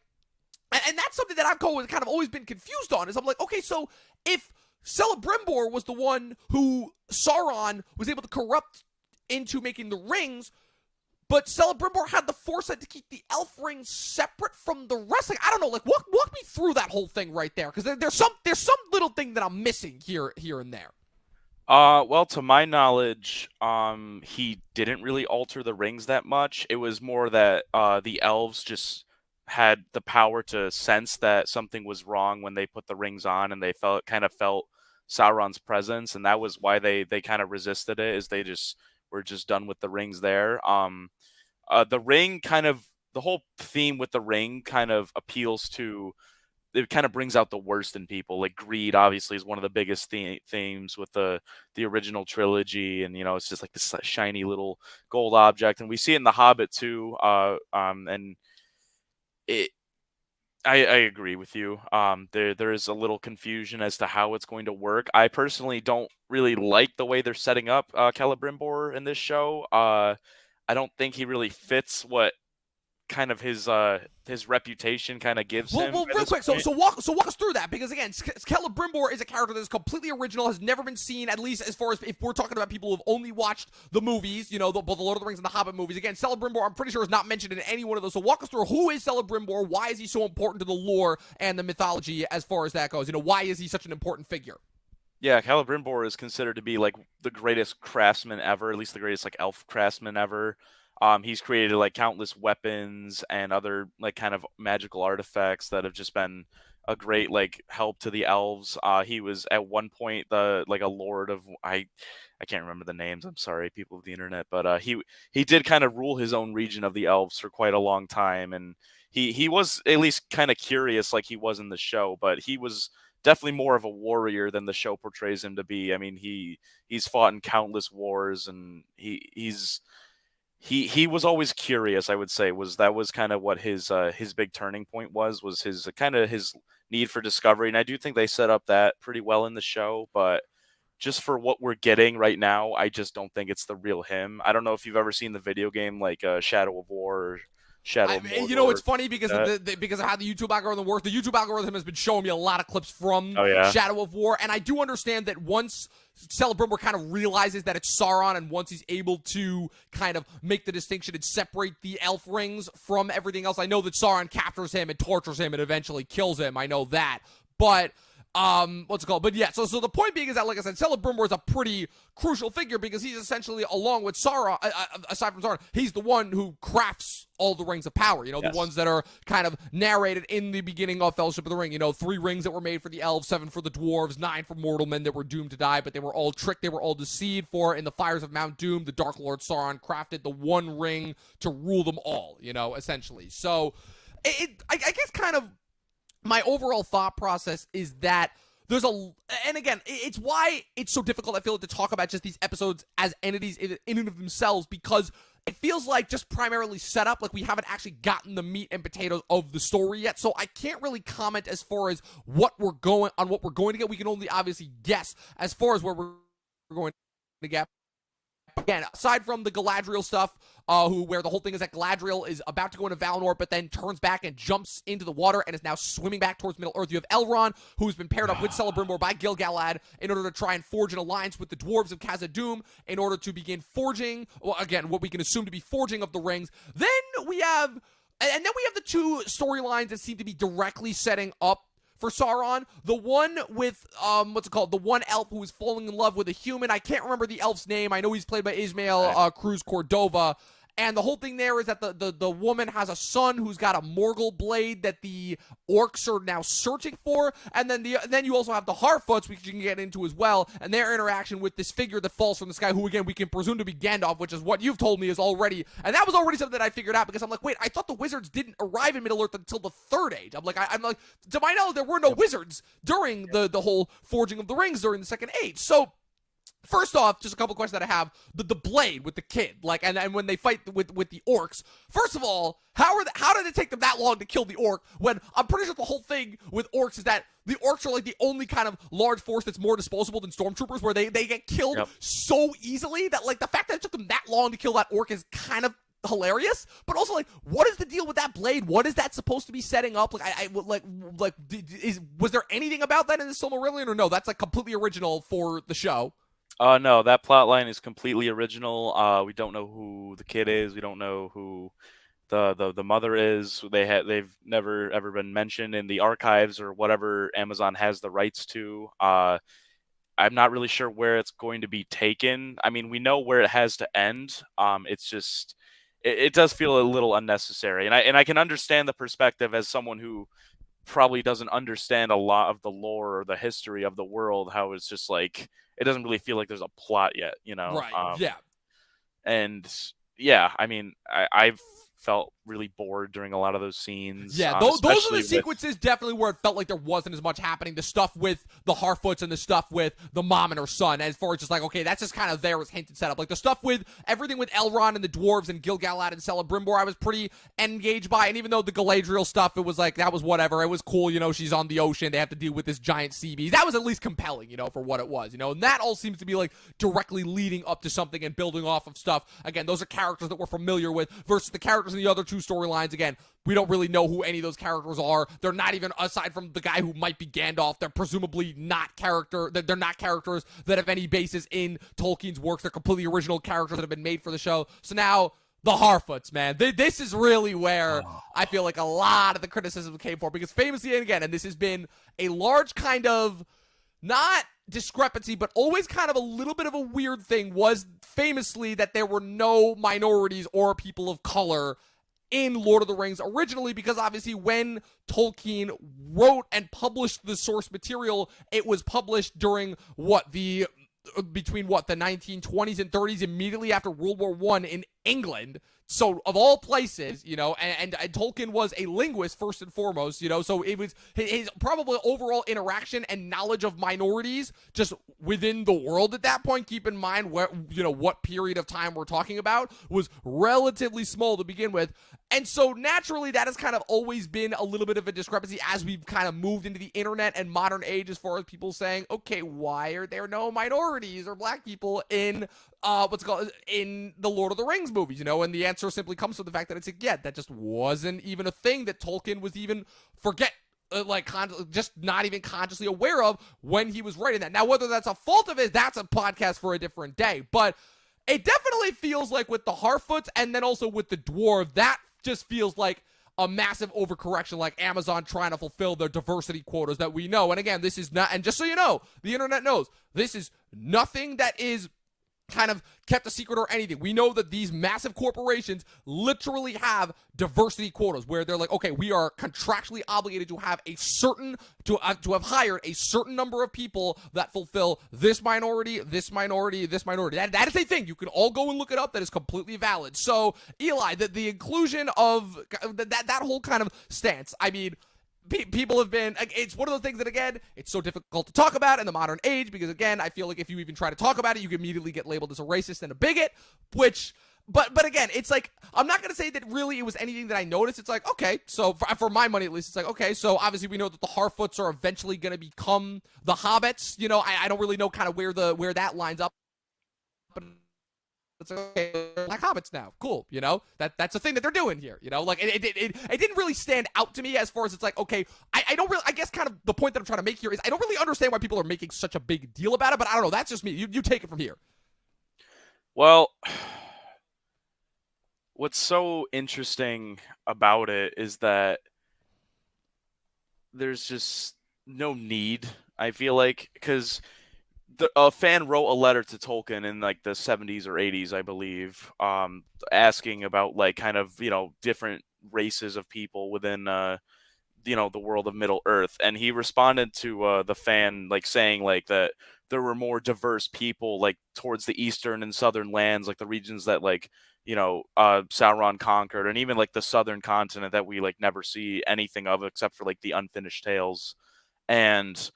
and that's something that I've kind of always been confused on, is I'm like, okay, so if Celebrimbor was the one who Sauron was able to corrupt into making the rings, but Celebrimbor had the foresight to keep the elf rings separate from the rest. Like, I don't know, like walk me through that whole thing right there, because there's some little thing that I'm missing here and there. Well, to my knowledge, he didn't really alter the rings that much. It was more that the elves just had the power to sense that something was wrong when they put the rings on, and they felt Sauron's presence, and that was why they kind of resisted it. Is they just were just done with the rings there. The ring the whole theme with the ring kind of appeals to. It kind of brings out the worst in people. Like greed, obviously, is one of the biggest themes with the original trilogy, and it's just like this shiny little gold object, and we see it in The Hobbit too. And I agree with you. There is a little confusion as to how it's going to work. I personally don't really like the way they're setting up Celebrimbor in this show. I don't think he really fits what kind of his reputation kind of gives him. Well, real quick, so walk us through that, because again, Celebrimbor is a character that is completely original, has never been seen, at least as far as if we're talking about people who've only watched the movies, both the Lord of the Rings and the Hobbit movies. Again, Celebrimbor, I'm pretty sure, is not mentioned in any one of those. So walk us through, who is Celebrimbor? Why is he so important to the lore and the mythology as far as that goes? Why is he such an important figure? Yeah, Celebrimbor is considered to be like the greatest craftsman ever, at least the greatest like elf craftsman ever. He's created like countless weapons and other like kind of magical artifacts that have just been a great like help to the elves. He was at one point the like a lord of I can't remember the names. I'm sorry, people of the internet, but he did kind of rule his own region of the elves for quite a long time, and he was at least kind of curious like he was in the show, but he was definitely more of a warrior than the show portrays him to be. I mean, he's fought in countless wars, and he was always curious. I would say was kind of what his big turning point was his kind of his need for discovery, and I do think they set up that pretty well in the show, but just for what we're getting right now, I just don't think it's the real him. I don't know if you've ever seen the video game like Shadow of War or Shadow of You know, Mordor. it's funny because because of how the YouTube algorithm works. The YouTube algorithm has been showing me a lot of clips from Oh yeah, Shadow of War, and I do understand that once Celebrimbor kind of realizes that it's Sauron, and once he's able to kind of make the distinction and separate the elf rings from everything else, I know that Sauron captures him and tortures him and eventually kills him. I know that, but what's it called? But yeah, so the point being is that, like I said, Celebrimbor is a pretty crucial figure because he's essentially, along with Sauron, aside from Sauron, he's the one who crafts all the rings of power. You know, yes. the ones that are kind of narrated in the beginning of Fellowship of the Ring. You know, 3 rings that were made for the elves, 7 for the dwarves, 9 for mortal men that were doomed to die, but they were all tricked, they were all deceived. For in the fires of Mount Doom, the Dark Lord Sauron crafted the one ring to rule them all. You know, essentially. So, I guess kind of my overall thought process is that there's and again, it's why it's so difficult, I feel like, to talk about just these episodes as entities in and of themselves, because it feels like just primarily set up, like we haven't actually gotten the meat and potatoes of the story yet. So I can't really comment as far as what we're going to get. We can only obviously guess as far as where we're going to get. Again, aside from the Galadriel stuff, where the whole thing is that Galadriel is about to go into Valinor, but then turns back and jumps into the water and is now swimming back towards Middle Earth. You have Elrond, who's been paired up with Celebrimbor by Gil-galad in order to try and forge an alliance with the dwarves of Khazad-dûm in order to begin forging, well, again, what we can assume to be forging of the rings. Then we have the 2 storylines that seem to be directly setting up for Sauron. The one with, the one elf who is falling in love with a human. I can't remember the elf's name. I know he's played by Ismael Cruz Cordova. And the whole thing there is that the woman has a son who's got a Morgul blade that the orcs are now searching for. And then you also have the Harfoots, which you can get into as well, and their interaction with this figure that falls from the sky, who again we can presume to be Gandalf, which is what you've told me is already. And that was already something that I figured out, because I'm like, wait, I thought the wizards didn't arrive in Middle Earth until the 3rd Age. I'm like, to my knowledge, there were no wizards during the whole forging of the rings during the 2nd Age. So, first off, just a couple questions that I have. The blade with the kid, like, and when they fight with the orcs. First of all, how did it take them that long to kill the orc, when I'm pretty sure the whole thing with orcs is that the orcs are like the only kind of large force that's more disposable than stormtroopers, where they get killed so easily that, like, the fact that it took them that long to kill that orc is kind of hilarious. But also, like, what is the deal with that blade? What is that supposed to be setting up? Like, was there anything about that in the Silmarillion, or no? That's like completely original for the show. No, that plot line is completely original. We don't know who the kid is. We don't know who the mother is. They've never ever been mentioned in the archives or whatever Amazon has the rights to. I'm not really sure where it's going to be taken. I mean, we know where it has to end. It's just it does feel a little unnecessary, and I can understand the perspective as someone who probably doesn't understand a lot of the lore or the history of the world, how it's just like it doesn't really feel like there's a plot yet, you know? Right. Yeah. And yeah, I mean, I've felt really bored during a lot of those scenes. Yeah, those are the sequences definitely where it felt like there wasn't as much happening. The stuff with the Harfoots and the stuff with the mom and her son, as far as just like, okay, that's just kind of there as hinted setup. Like the stuff with everything with Elrond and the dwarves and Gil-galad and Celebrimbor, I was pretty engaged by. And even though the Galadriel stuff, it was like, that was whatever. It was cool, you know, she's on the ocean. They have to deal with this giant sea beast. That was at least compelling, you know, for what it was, you know. And that all seems to be like directly leading up to something and building off of stuff. Again, those are characters that we're familiar with versus the characters in the other 2 storylines. Again, we don't really know who any of those characters are. They're not even, aside from the guy who might be Gandalf, they're presumably not they're not characters that have any basis in Tolkien's works. They're completely original characters that have been made for the show. So now, the Harfoots, man. This is really where I feel like a lot of the criticism came for, because famously, and again, and this has been a large kind of, not discrepancy, but always kind of a little bit of a weird thing, was famously that there were no minorities or people of color in Lord of the Rings originally, because obviously when Tolkien wrote and published the source material, it was published during the 1920s and 30s, immediately after World War I in England. So of all places, and Tolkien was a linguist first and foremost, so it was his probably overall interaction and knowledge of minorities just within the world at that point. Keep in mind what period of time we're talking about was relatively small to begin with. And so naturally that has kind of always been a little bit of a discrepancy as we've kind of moved into the internet and modern age, as far as people saying, okay, why are there no minorities or black people in in the Lord of the Rings movies, and the answer simply comes from the fact that it's that just wasn't even a thing that Tolkien was even just not even consciously aware of when he was writing that. Now, whether that's a fault of his, that's a podcast for a different day, but it definitely feels like with the Harfoots and then also with the dwarf, that just feels like a massive overcorrection, like Amazon trying to fulfill their diversity quotas that we know. And again, this is not, and just so you know, the internet knows, this is nothing that is kind of kept a secret or anything. We know that these massive corporations literally have diversity quotas where they're like, okay, we are contractually obligated to have to have hired a certain number of people that fulfill this minority, this minority, this minority. That is a thing. You can all go and look it up. That is completely valid. So, Eli, the inclusion of that whole kind of stance, I mean, people have been, it's one of those things that, again, it's so difficult to talk about in the modern age because, again, I feel like if you even try to talk about it, you can immediately get labeled as a racist and a bigot, but again, it's like, I'm not going to say that really it was anything that I noticed. It's like, okay, so for my money at least, it's like, okay, so obviously we know that the Harfoots are eventually going to become the Hobbits. I don't really know kind of where that lines up, but it's okay, black hobbits now. Cool, that's a thing that they're doing here. Like it didn't really stand out to me as far as it's like, okay, I don't really. I guess kind of the point that I'm trying to make here is I don't really understand why people are making such a big deal about it. But I don't know. That's just me. You take it from here. Well, what's so interesting about it is that there's just no need. I feel like because a fan wrote a letter to Tolkien in like the 70s or 80s, I believe, asking about like kind of, different races of people within, the world of Middle Earth. And he responded to the fan like saying like that there were more diverse people like towards the eastern and southern lands, like the regions that like, Sauron conquered, and even like the southern continent that we like never see anything of except for like the unfinished tales. And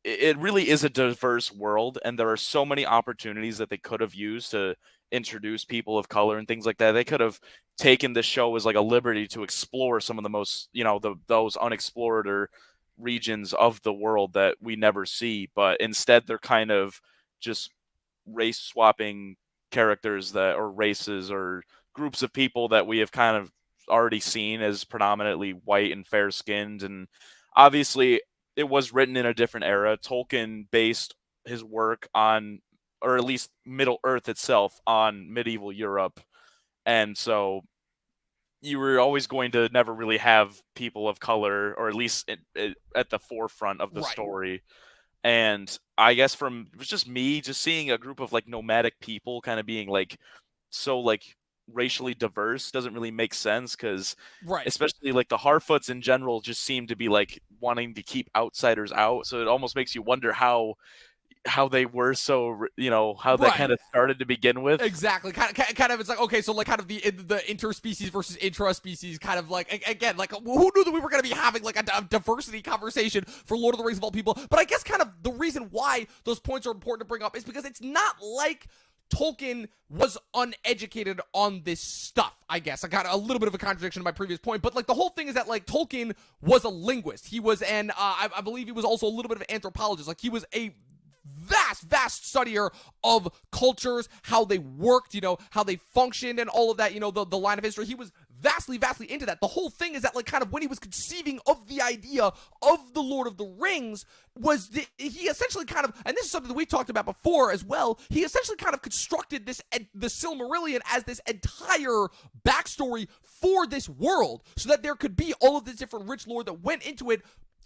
it really is a diverse world, and there are so many opportunities that they could have used to introduce people of color and things like that. They could have taken this show as like a liberty to explore some of the most, those unexplored or regions of the world that we never see, but instead they're kind of just race swapping characters or races or groups of people that we have kind of already seen as predominantly white and fair skinned. And obviously it was written in a different era. Tolkien based his work on, or at least Middle Earth itself, on medieval Europe. And so you were always going to never really have people of color, or at least at the forefront of the story. And I guess it was just me just seeing a group of like nomadic people kind of being like so like racially diverse doesn't really make sense, because especially like the Harfoots in general just seem to be like wanting to keep outsiders out, so it almost makes you wonder how they were so, how they kind of started to begin with. Exactly. Kind of, it's like, okay, so like kind of the interspecies versus intraspecies kind of like, again, like who knew that we were going to be having like a diversity conversation for Lord of the Rings of all people. But I guess kind of the reason why those points are important to bring up is because it's not like Tolkien was uneducated on this stuff, I guess. I got a little bit of a contradiction to my previous point, but like the whole thing is that like Tolkien was a linguist. He was I believe he was also a little bit of an anthropologist. Like he was a vast studier of cultures, how they worked, how they functioned and all of that, the line of history. He was vastly into that. The whole thing is that like kind of when he was conceiving of the idea of the Lord of the Rings he essentially kind of, and this is something that we talked about before as well, he essentially kind of constructed the Silmarillion as this entire backstory for this world so that there could be all of this different rich lore that went into it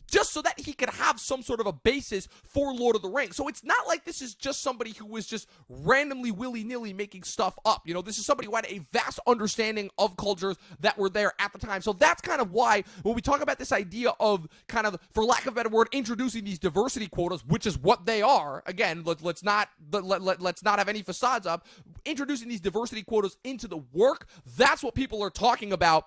just so that he could have some sort of a basis for Lord of the Rings. So it's not like this is just somebody who was just randomly willy-nilly making stuff up. You know, this is somebody who had a vast understanding of cultures that were there at the time. So that's kind of why when we talk about this idea of kind of, for lack of a better word, introducing these diversity quotas, which is what they are. Again, let's not have any facades up. Introducing these diversity quotas into the work, that's what people are talking about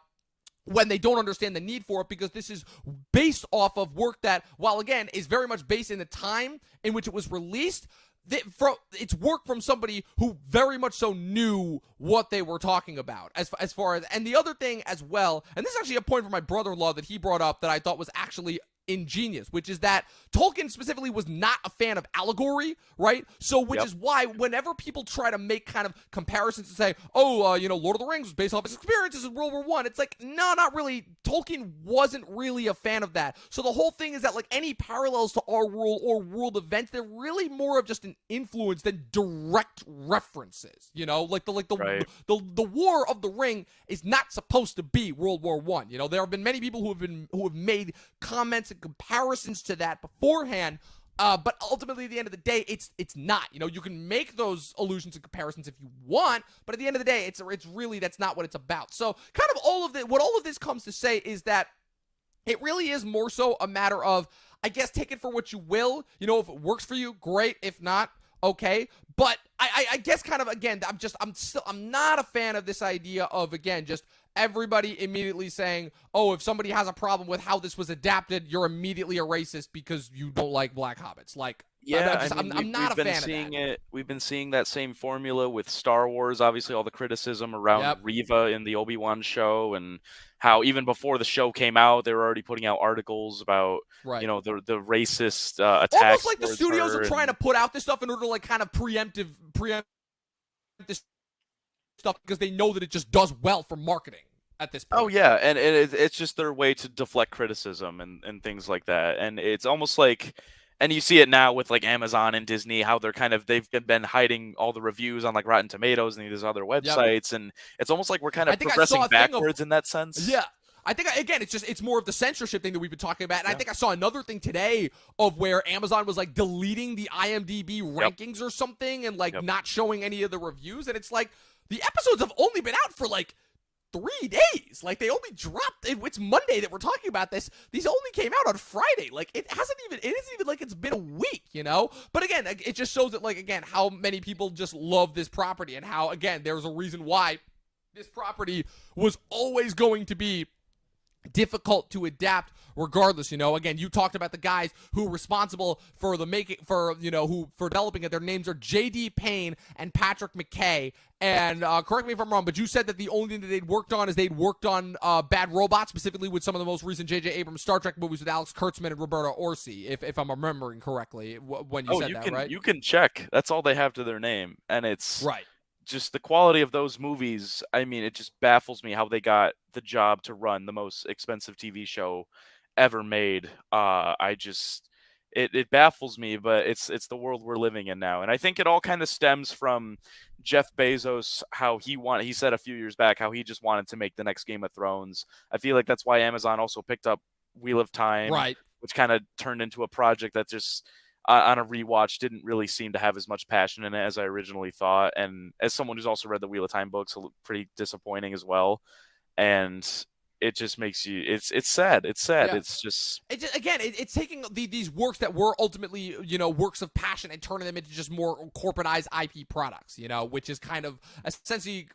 when they don't understand the need for it, because this is based off of work that, while again, is very much based in the time in which it was released, it's work from somebody who very much so knew what they were talking about as far as, and the other thing as well, and this is actually a point from my brother-in-law that he brought up that I thought was actually ingenious, which is that Tolkien specifically was not a fan of allegory, right? So, which is why whenever people try to make kind of comparisons and say, Lord of the Rings was based off his experiences in World War I, it's like, no, not really. Tolkien wasn't really a fan of that. So the whole thing is that, like, any parallels to our world or world events, they're really more of just an influence than direct references. You know, like the War of the Ring is not supposed to be World War I. You know, there have been many people who have made comments and comparisons to that beforehand, but ultimately at the end of the day, it's not. You know, you can make those allusions and comparisons if you want, but at the end of the day, it's really, that's not what it's about. So kind of what all of this comes to say is that it really is more so a matter of, I guess, take it for what you will. You know, if it works for you, great. If not, okay. But I guess kind of, again, I'm not a fan of this idea of, again, just everybody immediately saying, oh, if somebody has a problem with how this was adapted, you're immediately a racist because you don't like black hobbits. Like, yeah, I'm not a fan of that. We've been seeing that same formula with Star Wars. Obviously, all the criticism around Reva in the Obi-Wan show, and how even before the show came out, they were already putting out articles about, you know, the racist attacks. Almost like the studios are trying to put out this stuff in order to, like, kind of preempt this stuff because they know that it just does well for marketing at this point. Oh yeah, and it's just their way to deflect criticism and things like that. And it's almost like, and you see it now with like Amazon and Disney, how they've been hiding all the reviews on like Rotten Tomatoes and these other websites, and it's almost like we're kind of progressing backwards in that sense. Yeah. I think, again, it's more of the censorship thing that we've been talking about. And I think I saw another thing today of where Amazon was, like, deleting the IMDb rankings or something and, like, not showing any of the reviews. And it's like, the episodes have only been out for, like, 3 days. Like, they only dropped, it's Monday that we're talking about this. These only came out on Friday. Like, it isn't even like it's been a week, you know? But again, it just shows that, like, again, how many people just love this property and how, again, there's a reason why this property was always going to be difficult to adapt regardless. You know, again, you talked about the guys who are responsible for for developing it. Their names are J.D. Payne and Patrick McKay. And correct me if I'm wrong, but you said that the only thing that they'd worked on is they'd worked on Bad Robot, specifically with some of the most recent J.J. Abrams Star Trek movies with Alex Kurtzman and Roberta Orci, if I'm remembering correctly when you said that, right? You can check. That's all they have to their name. And it's right. Just the quality of those movies. I mean, it just baffles me how they got the job to run the most expensive TV show ever made. It baffles me, but it's the world we're living in now. And I think it all kind of stems from Jeff Bezos, how he said a few years back how he just wanted to make the next Game of Thrones. I feel like that's why Amazon also picked up Wheel of Time, right, which kind of turned into a project that just on a rewatch didn't really seem to have as much passion in it as I originally thought. And as someone who's also read the Wheel of Time books, pretty disappointing as well. And it just makes you, it's sad. It's sad. Yeah. It's taking these works that were ultimately, works of passion and turning them into just more corporatized IP products, which is kind of essentially,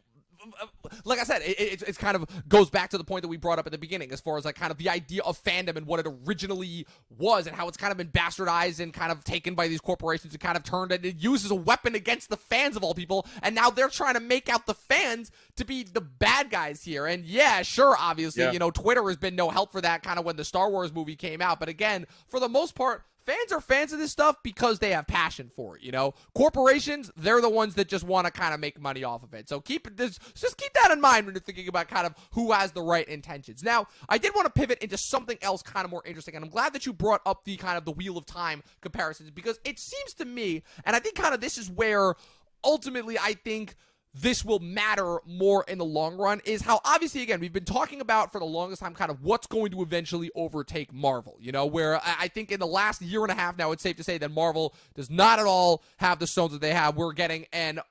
like I said, it's kind of goes back to the point that we brought up at the beginning as far as like kind of the idea of fandom and what it originally was and how it's kind of been bastardized and kind of taken by these corporations and kind of turned and it used as a weapon against the fans of all people. And now they're trying to make out the fans to be the bad guys here. And yeah, sure, obviously, Twitter has been no help for that kind of when the Star Wars movie came out. But again, for the most part, fans are fans of this stuff because they have passion for it, Corporations, they're the ones that just want to kind of make money off of it. So just keep that in mind when you're thinking about kind of who has the right intentions. Now, I did want to pivot into something else kind of more interesting, and I'm glad that you brought up the kind of the Wheel of Time comparisons because it seems to me, and I think kind of this is where ultimately I think this will matter more in the long run is how, obviously, again, we've been talking about for the longest time kind of what's going to eventually overtake Marvel, where I think in the last year and a half now, it's safe to say that Marvel does not at all have the stones that they have. We're getting I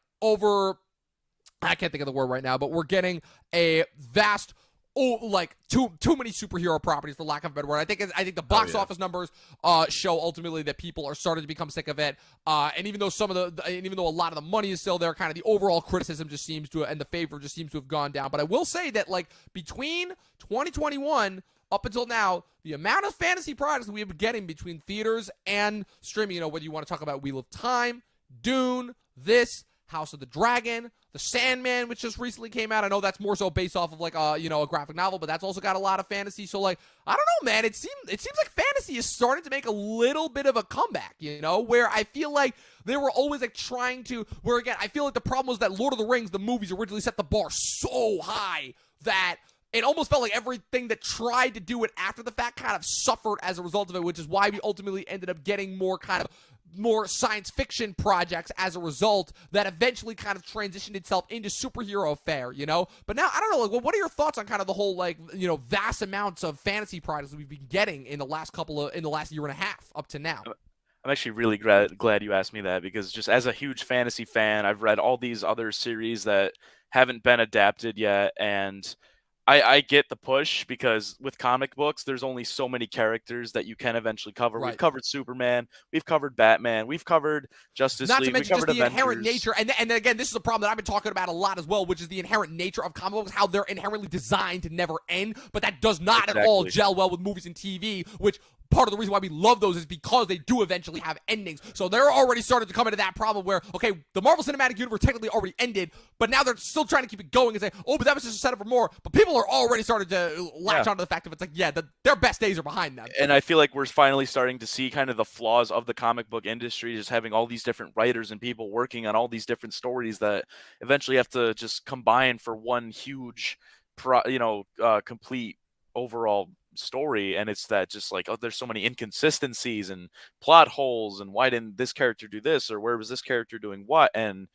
can't think of the word right now, but we're getting a vast too many superhero properties, for lack of a better word. I think the box office numbers show ultimately that people are starting to become sick of it. And even though a lot of the money is still there, kind of the overall criticism just seems to, and the favor just seems to have gone down. But I will say that between 2021 up until now, the amount of fantasy products that we have been getting between theaters and streaming, whether you want to talk about Wheel of Time, Dune, House of the Dragon, The Sandman, which just recently came out. I know that's more so based off of a graphic novel, but that's also got a lot of fantasy. So I don't know, man. It seems like fantasy is starting to make a little bit of a comeback, where I feel like they were always trying to, where again, I feel like the problem was that Lord of the Rings, the movies originally set the bar so high that it almost felt like everything that tried to do it after the fact kind of suffered as a result of it, which is why we ultimately ended up getting more science fiction projects as a result that eventually kind of transitioned itself into superhero fare, But now, I don't know, what are your thoughts on kind of the whole, vast amounts of fantasy projects that we've been getting in the last year and a half up to now? I'm actually really glad you asked me that, because just as a huge fantasy fan, I've read all these other series that haven't been adapted yet, and I get the push, because with comic books, there's only so many characters that you can eventually cover. Right. We've covered Superman, we've covered Batman, we've covered Justice Not League, to mention we've just covered the Avengers. inherent nature, and again, this is a problem that I've been talking about a lot as well, which is the inherent nature of comic books, how they're inherently designed to never end, but that does not at all gel well with movies and TV, which part of the reason why we love those is because they do eventually have endings. So they're already starting to come into that problem where, okay, the Marvel Cinematic Universe technically already ended, but now they're still trying to keep it going and say, oh, but that was just a setup for more. But people are already starting to latch onto the fact that it's their best days are behind them. And I feel like we're finally starting to see kind of the flaws of the comic book industry, just having all these different writers and people working on all these different stories that eventually have to just combine for one huge, complete overall story. And it's that just there's so many inconsistencies and plot holes, and why didn't this character do this, or where was this character doing what? And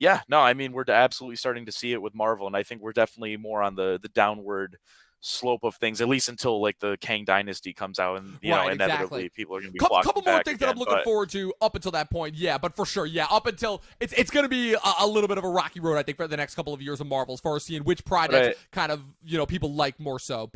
we're absolutely starting to see it with Marvel, and I think we're definitely more on the downward slope of things, at least until the Kang Dynasty comes out, and inevitably people are going to be flocking couple more back things again, that I'm looking forward to up until that point. But for sure, up until it's going to be a little bit of a rocky road, I think, for the next couple of years of Marvel, as far as seeing which projects kind of people like more so.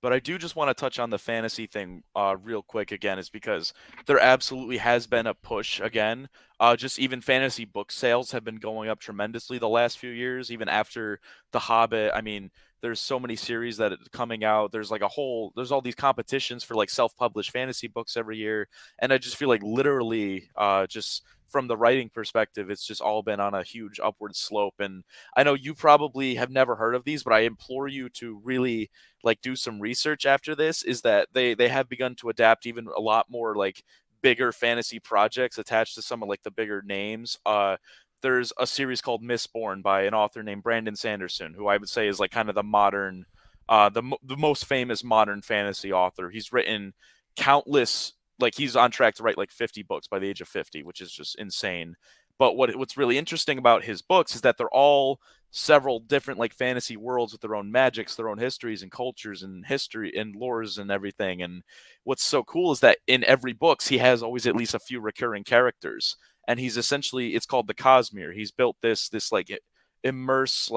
But I do just want to touch on the fantasy thing real quick again, is because there absolutely has been a push again. Just even fantasy book sales have been going up tremendously the last few years, even after The Hobbit. I mean, there's so many series that are coming out. There's there's all these competitions for self-published fantasy books every year. And I just feel like literally just from the writing perspective, it's just all been on a huge upward slope. And I know you probably have never heard of these, but I implore you to really do some research after this, is that they have begun to adapt even a lot more bigger fantasy projects attached to some of the bigger names. There's a series called Mistborn by an author named Brandon Sanderson, who I would say is kind of the modern, the most famous modern fantasy author. He's written countless, he's on track to write 50 books by the age of 50, which is just insane. But what's really interesting about his books is that they're all several different fantasy worlds with their own magics, their own histories and cultures and history and lores and everything. And what's so cool is that in every books he has always at least a few recurring characters. And he's essentially, it's called the Cosmere. He's built this immerse,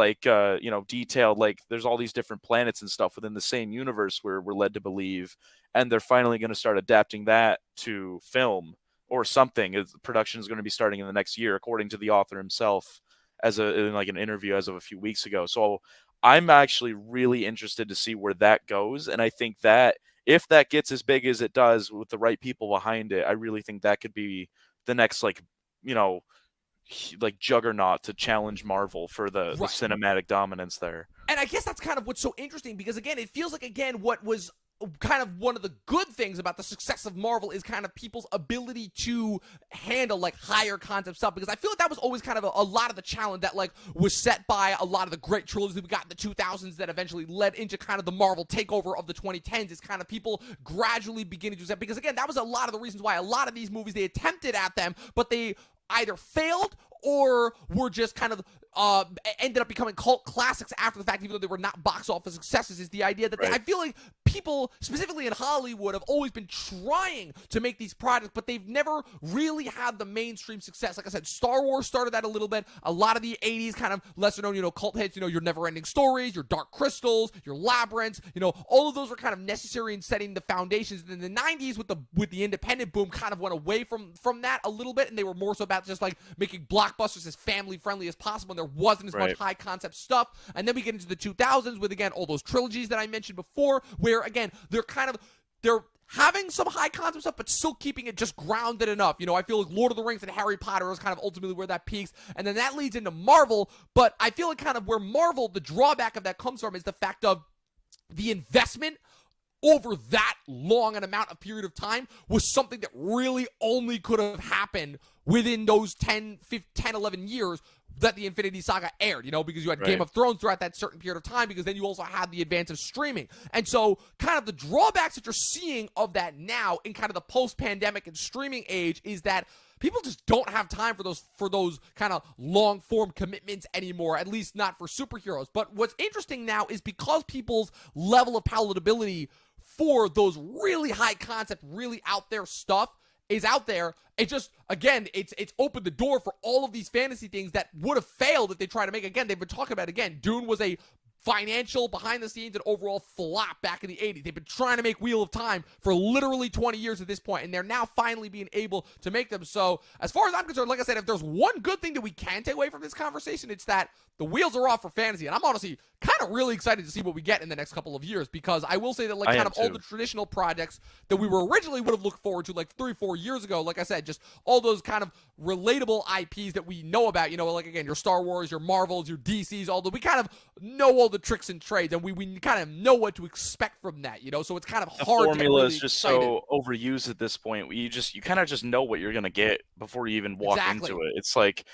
detailed, there's all these different planets and stuff within the same universe where we're led to believe. And they're finally going to start adapting that to film or something. Production is going to be starting in the next year, according to the author himself, in an interview as of a few weeks ago. So I'm actually really interested to see where that goes. And I think that if that gets as big as it does with the right people behind it, I really think that could be the next juggernaut to challenge Marvel for the cinematic dominance there. And I guess that's kind of what's so interesting, because again, it feels what was kind of one of the good things about the success of Marvel is kind of people's ability to handle higher concept stuff, because I feel that was always kind of a lot of the challenge that was set by a lot of the great trilogies that we got in the 2000s that eventually led into kind of the Marvel takeover of the 2010s, is kind of people gradually beginning to accept, because again, that was a lot of the reasons why a lot of these movies, they attempted at them, but they either failed or were just kind of ended up becoming cult classics after the fact, even though they were not box office successes, is the idea that I Right. feel like people, specifically in Hollywood, have always been trying to make these projects, but they've never really had the mainstream success. Like I said, Star Wars started that a little bit. A lot of the 80s kind of lesser known, cult hits, your Never Ending Stories, your Dark Crystals, your Labyrinths, all of those were kind of necessary in setting the foundations. And then the 90s with the independent boom kind of went away from that a little bit, and they were more so about just like making blockbusters as family friendly as possible, and there wasn't as much high concept stuff. And then we get into the 2000s with, again, all those trilogies that I mentioned before, where again they're having some high concept stuff, but still keeping it just grounded enough. I feel like Lord of the Rings and Harry Potter is kind of ultimately where that peaks, and then that leads into Marvel. But I feel like kind of where Marvel, the drawback of that comes from is the fact of the investment over that long an amount of period of time was something that really only could have happened within those 10, 11 years that the Infinity Saga aired, because you had Game of Thrones throughout that certain period of time, because then you also had the advance of streaming. And so kind of the drawbacks that you're seeing of that now in kind of the post-pandemic and streaming age is that people just don't have time for those kind of long-form commitments anymore, at least not for superheroes. But what's interesting now is because people's level of palatability for those really high concept, really out there stuff is out there, it just, again, it's opened the door for all of these fantasy things that would have failed if they tried to make. Again, they've been talking about, again, Dune was a financial, behind the scenes, and overall flop back in the 80s. They've been trying to make Wheel of Time for literally 20 years at this point, and they're now finally being able to make them. So as far as I'm concerned, like I said, if there's one good thing that we can take away from this conversation, it's that the wheels are off for fantasy. And I'm honestly kind of really excited to see what we get in the next couple of years, because I will say that like kind of all the traditional projects that we were originally would have looked forward to like 3-4 years ago, like I said, just all those kind of relatable IPs that we know about, like again, your Star Wars, your Marvels, your DCs, although we kind of know all the tricks and trades, and we kind of know what to expect from that, so it's kind of hard. The formula to really is just excited. so overused at this point. You kind of just know what you're gonna get before you even walk into it. It's like,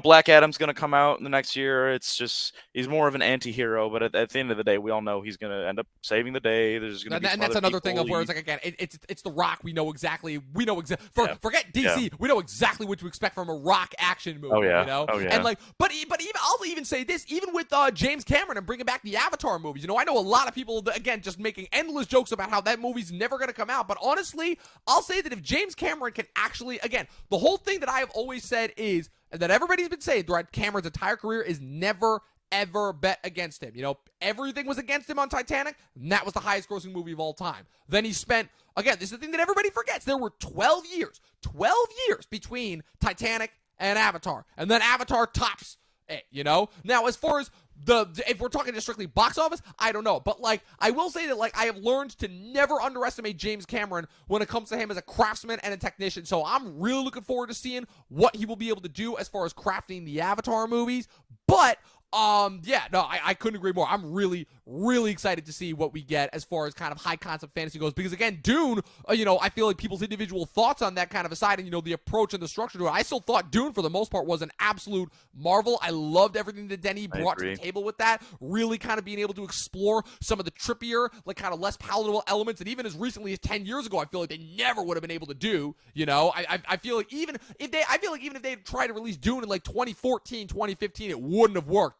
Black Adam's gonna come out in the next year. It's just he's more of an anti-hero, but at the end of the day, we all know he's gonna end up saving the day. There's gonna be some that's other another people. thing of where it's like, again, it's The Rock. We know exactly. Forget DC. We know exactly what to expect from a Rock action movie. Oh yeah. And like, but even I'll even say this, even with James Cameron and bringing back the Avatar movies. I know a lot of people, again, just making endless jokes about how that movie's never going to come out. But honestly, I'll say that if James Cameron can actually, again, the whole thing that I have always said is, and that everybody's been saying throughout Cameron's entire career, is never ever bet against him. Everything was against him on Titanic, and that was the highest grossing movie of all time. Then he spent, again, this is the thing that everybody forgets, there were 12 years between Titanic and Avatar, and then Avatar tops it, Now, as far as if we're talking just strictly box office, I don't know. But like, I will say that like I have learned to never underestimate James Cameron when it comes to him as a craftsman and a technician. So I'm really looking forward to seeing what he will be able to do as far as crafting the Avatar movies. But I couldn't agree more. I'm really, really excited to see what we get as far as kind of high concept fantasy goes, because again, Dune, I feel like people's individual thoughts on that kind of aside, and the approach and the structure to it, I still thought Dune for the most part was an absolute marvel. I loved everything that Denny brought to the table with that, really kind of being able to explore some of the trippier, like kind of less palatable elements that even as recently as 10 years ago, I feel like they never would have been able to do. I feel like even if they had tried to release Dune in like 2014, 2015, it wouldn't have worked.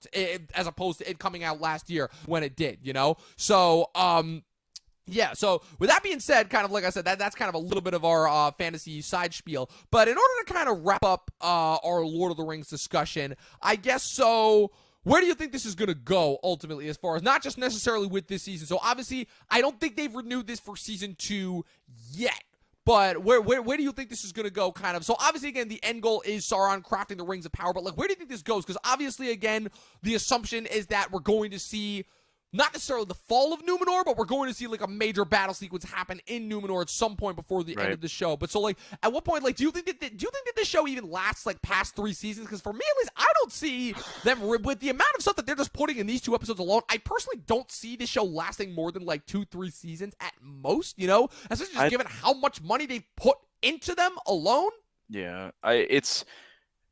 As opposed to it coming out last year when it did, So, yeah, so with that being said, kind of like I said, that's kind of a little bit of our fantasy side spiel. But in order to kind of wrap up our Lord of the Rings discussion, I guess so. Where do you think this is going to go ultimately, as far as not just necessarily with this season? So obviously, I don't think they've renewed this for season 2 yet. But where do you think this is going to go, kind of? So obviously, again, the end goal is Sauron crafting the Rings of Power. But like, where do you think this goes? Because obviously, again, the assumption is that we're going to see not necessarily the fall of Numenor, but we're going to see like a major battle sequence happen in Numenor at some point before the end of the show. But so like, at what point, like, do you think that this show even lasts like past 3 seasons? Because for me at least, I don't see them with the amount of stuff that they're just putting in these 2 episodes alone. I personally don't see this show lasting more than like 2-3 seasons at most. Especially just given how much money they put into them alone. Yeah,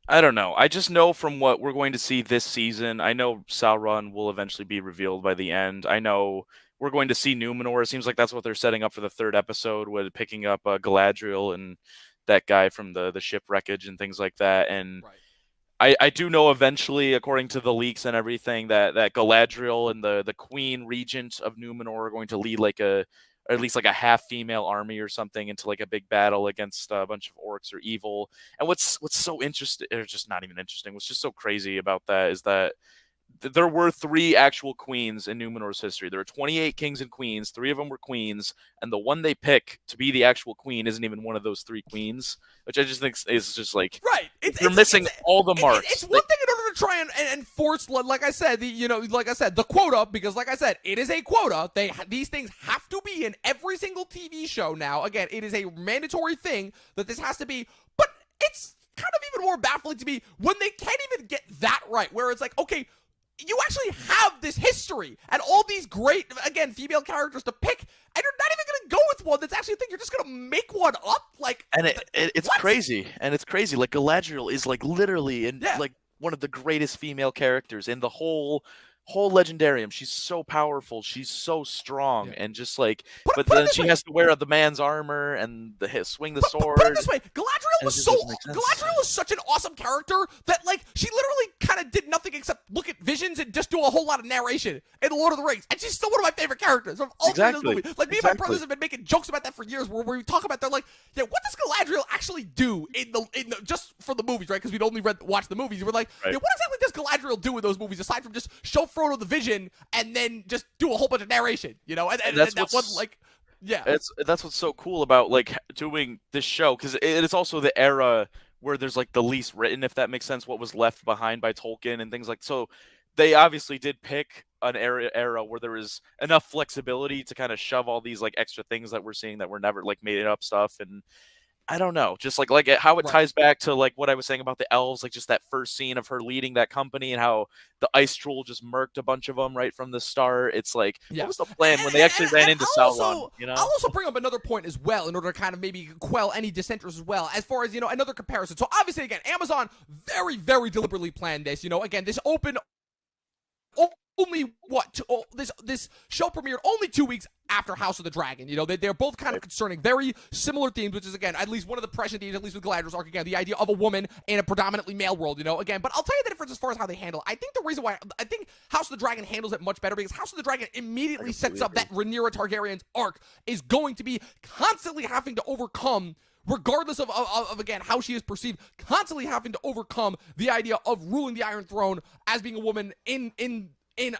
I don't know. I just know from what we're going to see this season, I know Sauron will eventually be revealed by the end. I know we're going to see Numenor. It seems like that's what they're setting up for the 3rd episode, with picking up Galadriel and that guy from the ship wreckage and things like that. And I do know eventually, according to the leaks and everything, that Galadriel and the Queen Regent of Numenor are going to lead like a, or at least like a half female army or something into like a big battle against a bunch of orcs or evil. And what's so interesting, or just not even interesting, what's just so crazy about that is that there were three actual queens in Numenor's history. There were 28 kings and queens. Three of them were queens, and the one they pick to be the actual queen isn't even one of those three queens, which I just think is just like Right. you're missing all the It's marks. one thing in order to try and enforce, like I said, like I said, the quota, because like I said, it is a quota. These things have to be in every single TV show now. Again, it is a mandatory thing that this has to be, but it's kind of even more baffling to me when they can't even get that right, where it's like, okay, you actually have this history and all these great, again, female characters to pick, and you're not even going to go with one that's actually a thing. You're just going to make one up? Like, And it's what? crazy, and it's crazy. Like Galadriel is like literally in Yeah. like one of the greatest female characters in the whole legendarium. She's so powerful, she's so strong, Yeah. and just like, but Put it then this she way. has to wear the man's armor and swing the Put it sword, this way, and it just doesn't make sense. Galadriel was such an awesome character that like she literally kind of did nothing except look at visions and just do a whole lot of narration in The Lord of the Rings, and she's still one of my favorite characters of all three of those Exactly, movies. Like me and my exactly. brothers have been making jokes about that for years, where we talk about they're like, yeah, what does Galadriel actually do in the just for the movies, right? Because we'd only watch the movies. We're like, Right. yeah, what exactly does Galadriel do in those movies aside from just show Frodo the vision and then just do a whole bunch of narration, And and that's that one what's like. Yeah. that's what's so cool about like doing this show, because it is also the era where there's like the least written, if that makes sense, what was left behind by Tolkien and things like so. They obviously did pick an era where there was enough flexibility to kind of shove all these like extra things that we're seeing that were never like made up stuff. And I don't know, just like how it Right. ties back to like what I was saying about the elves, like just that first scene of her leading that company and how the ice troll just murked a bunch of them right from the start. It's like, what Yeah. was the plan when they actually ran into Sauron? You I'll know? also bring up another point as well in order to kind of maybe quell any dissenters as well, as far as, another comparison. So obviously, again, Amazon very, very deliberately planned this. Again, this opened only this show premiered only 2 weeks after House of the Dragon. They're both kind of concerning very similar themes, which is again at least one of the prescient themes, at least with Galadriel's arc. Again, the idea of a woman in a predominantly male world. Again, but I'll tell you the difference as far as how they handle it. I think the reason why I think House of the Dragon handles it much better because House of the Dragon immediately sets up that Rhaenyra Targaryen's arc is going to be constantly having to overcome, regardless of again how she is perceived, constantly having to overcome the idea of ruling the Iron Throne as being a woman in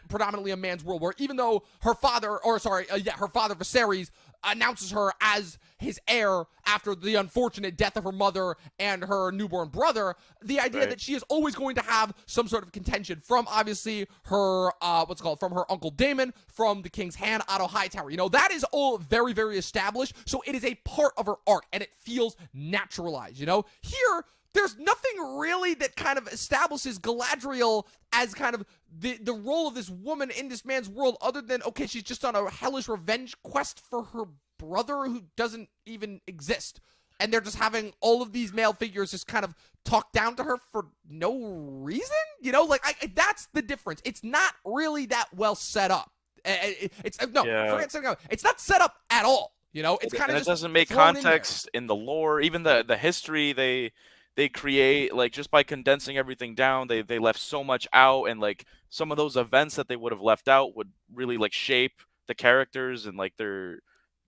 predominantly a man's world, where even though her father Viserys announces her as his heir after the unfortunate death of her mother and her newborn brother, the idea that she is always going to have some sort of contention from obviously her from her uncle Daemon, from the King's Hand, Otto Hightower. That is all very, very established, so it is a part of her arc and it feels naturalized. Here there's nothing really that kind of establishes Galadriel as kind of the role of this woman in this man's world, other than, okay, she's just on a hellish revenge quest for her brother who doesn't even exist. And they're just having all of these male figures just kind of talk down to her for no reason? That's the difference. It's not really that well set up. Forget setting up. It's not set up at all. It's kind of it just doesn't make context in the lore, even the history they create, like just by condensing everything down, they left so much out, and like some of those events that they would have left out would really like shape the characters and like their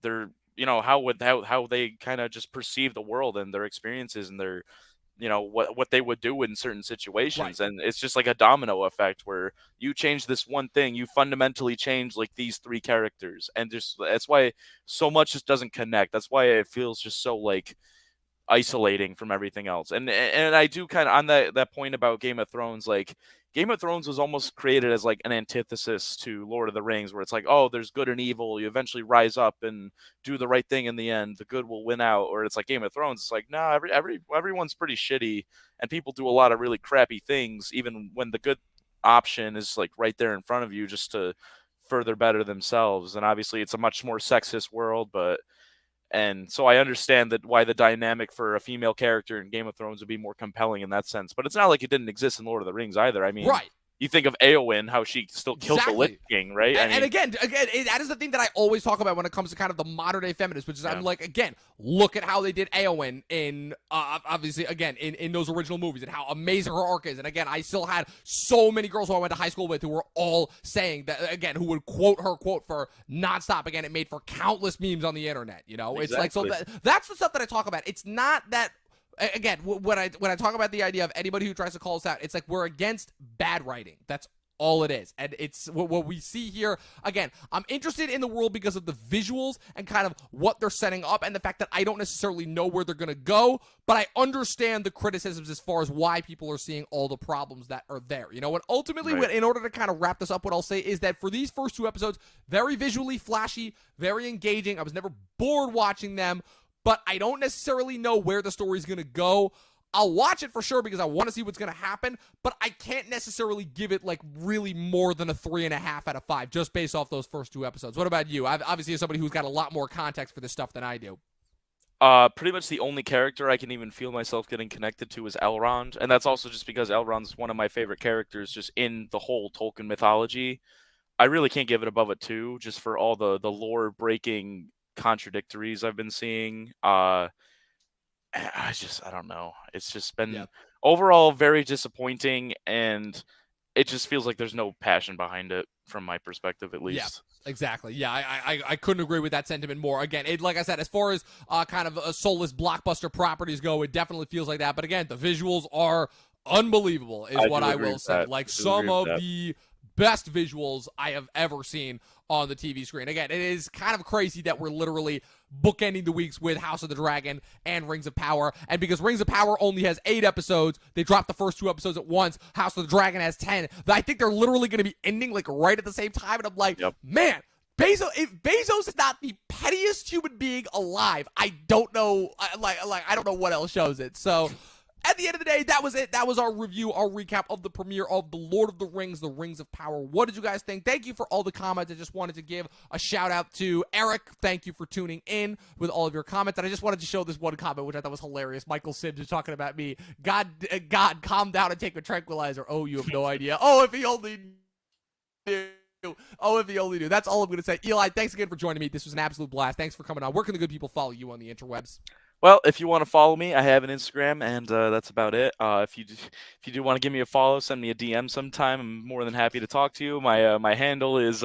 how they kind of just perceive the world and their experiences and their what they would do in certain right. situations. And it's just like a domino effect where you change this one thing, you fundamentally change like these three characters, and just that's why so much just doesn't connect. That's why it feels just so like isolating from everything else. And I do kind of on that point about Game of Thrones, like Game of Thrones was almost created as like an antithesis to Lord of the Rings, where it's like, oh, there's good and evil, you eventually rise up and do the right thing in the end, the good will win out. Or it's like Game of Thrones, it's like, nah, everyone's pretty shitty and people do a lot of really crappy things even when the good option is like right there in front of you just to further better themselves. And obviously it's a much more sexist world, but and so I understand that why the dynamic for a female character in Game of Thrones would be more compelling in that sense. But it's not like it didn't exist in Lord of the Rings either. I mean, Right. you think of Eowyn, how she still killed the Lich King, right? And again, that is the thing that I always talk about when it comes to kind of the modern day feminists, which is I'm like, again, look at how they did Eowyn in, obviously, again, in those original movies and how amazing her arc is. And again, I still had so many girls who I went to high school with who were all saying that, again, who would quote her quote for nonstop. Again, it made for countless memes on the internet, you know? Exactly. It's like, so that's the stuff that I talk about. It's not that, again, when I talk about the idea of anybody who tries to call us out, it's like we're against bad writing. That's all it is. And it's what we see here. Again, I'm interested in the world because of the visuals and kind of what they're setting up and the fact that I don't necessarily know where they're going to go, but I understand the criticisms as far as why people are seeing all the problems that are there. You know, and ultimately, in order to kind of wrap this up, what I'll say is that for these first 2 episodes, very visually flashy, very engaging. I was never bored watching them, but I don't necessarily know where the story's going to go. I'll watch it for sure because I want to see what's going to happen, but I can't necessarily give it like really more than a 3.5 out of 5 just based off those first 2 episodes. What about you? Obviously, as somebody who's got a lot more context for this stuff than I do. Pretty much the only character I can even feel myself getting connected to is Elrond, and that's also just because Elrond's one of my favorite characters just in the whole Tolkien mythology. I really can't give it above a 2 just for all the lore-breaking contradictories I've been seeing. I don't know. It's just been overall very disappointing, and it just feels like there's no passion behind it from my perspective, at least. Yeah, exactly. Yeah, I couldn't agree with that sentiment more. Again, like I said, as far as kind of soulless blockbuster properties go, it definitely feels like that. But again, the visuals are unbelievable, is what I will say. Like some of the best visuals I have ever seen on the TV screen. Again, it is kind of crazy that we're literally bookending the weeks with House of the Dragon and Rings of Power. And because Rings of Power only has 8 episodes, they dropped the first 2 episodes at once. House of the Dragon has 10. I think they're literally going to be ending like right at the same time. And I'm like, man, if Bezos is not the pettiest human being alive, I don't know. I don't know what else shows it. So at the end of the day, that was it. That was our review, our recap of the premiere of The Lord of the Rings, The Rings of Power. What did you guys think? Thank you for all the comments. I just wanted to give a shout out to Eric. Thank you for tuning in with all of your comments. And I just wanted to show this one comment, which I thought was hilarious. Michael Sims is talking about me. God, calm down and take a tranquilizer. Oh, you have no idea. Oh, if he only knew. Oh, if he only knew. That's all I'm going to say. Eli, thanks again for joining me. This was an absolute blast. Thanks for coming on. Where can the good people follow you on the interwebs? Well, if you want to follow me, I have an Instagram, and that's about it. If you do want to give me a follow, send me a DM sometime. I'm more than happy to talk to you. My handle is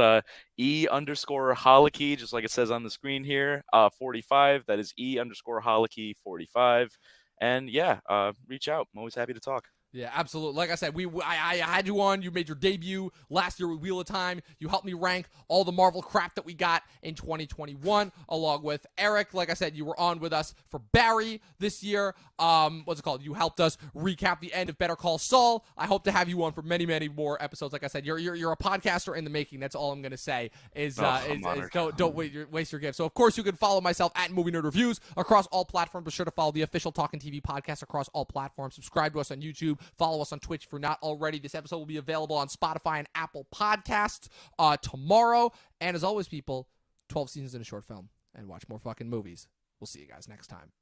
E_Holicky, just like it says on the screen here. 45. That is E_Holicky 45. And yeah, reach out. I'm always happy to talk. Yeah, absolutely. Like I said, I had you on. You made your debut last year with Wheel of Time. You helped me rank all the Marvel crap that we got in 2021, along with Eric. Like I said, you were on with us for Barry this year. What's it called? You helped us recap the end of Better Call Saul. I hope to have you on for many, many more episodes. Like I said, you're a podcaster in the making. That's all I'm gonna say. Don't waste your gift. So of course you can follow myself at Movie Nerd Reviews across all platforms. Be sure to follow the official Talkin TV podcast across all platforms. Subscribe to us on YouTube. Follow us on Twitch if you're not already. This episode will be available on Spotify and Apple Podcasts tomorrow. And as always, people, 12 seasons in a short film. And watch more fucking movies. We'll see you guys next time.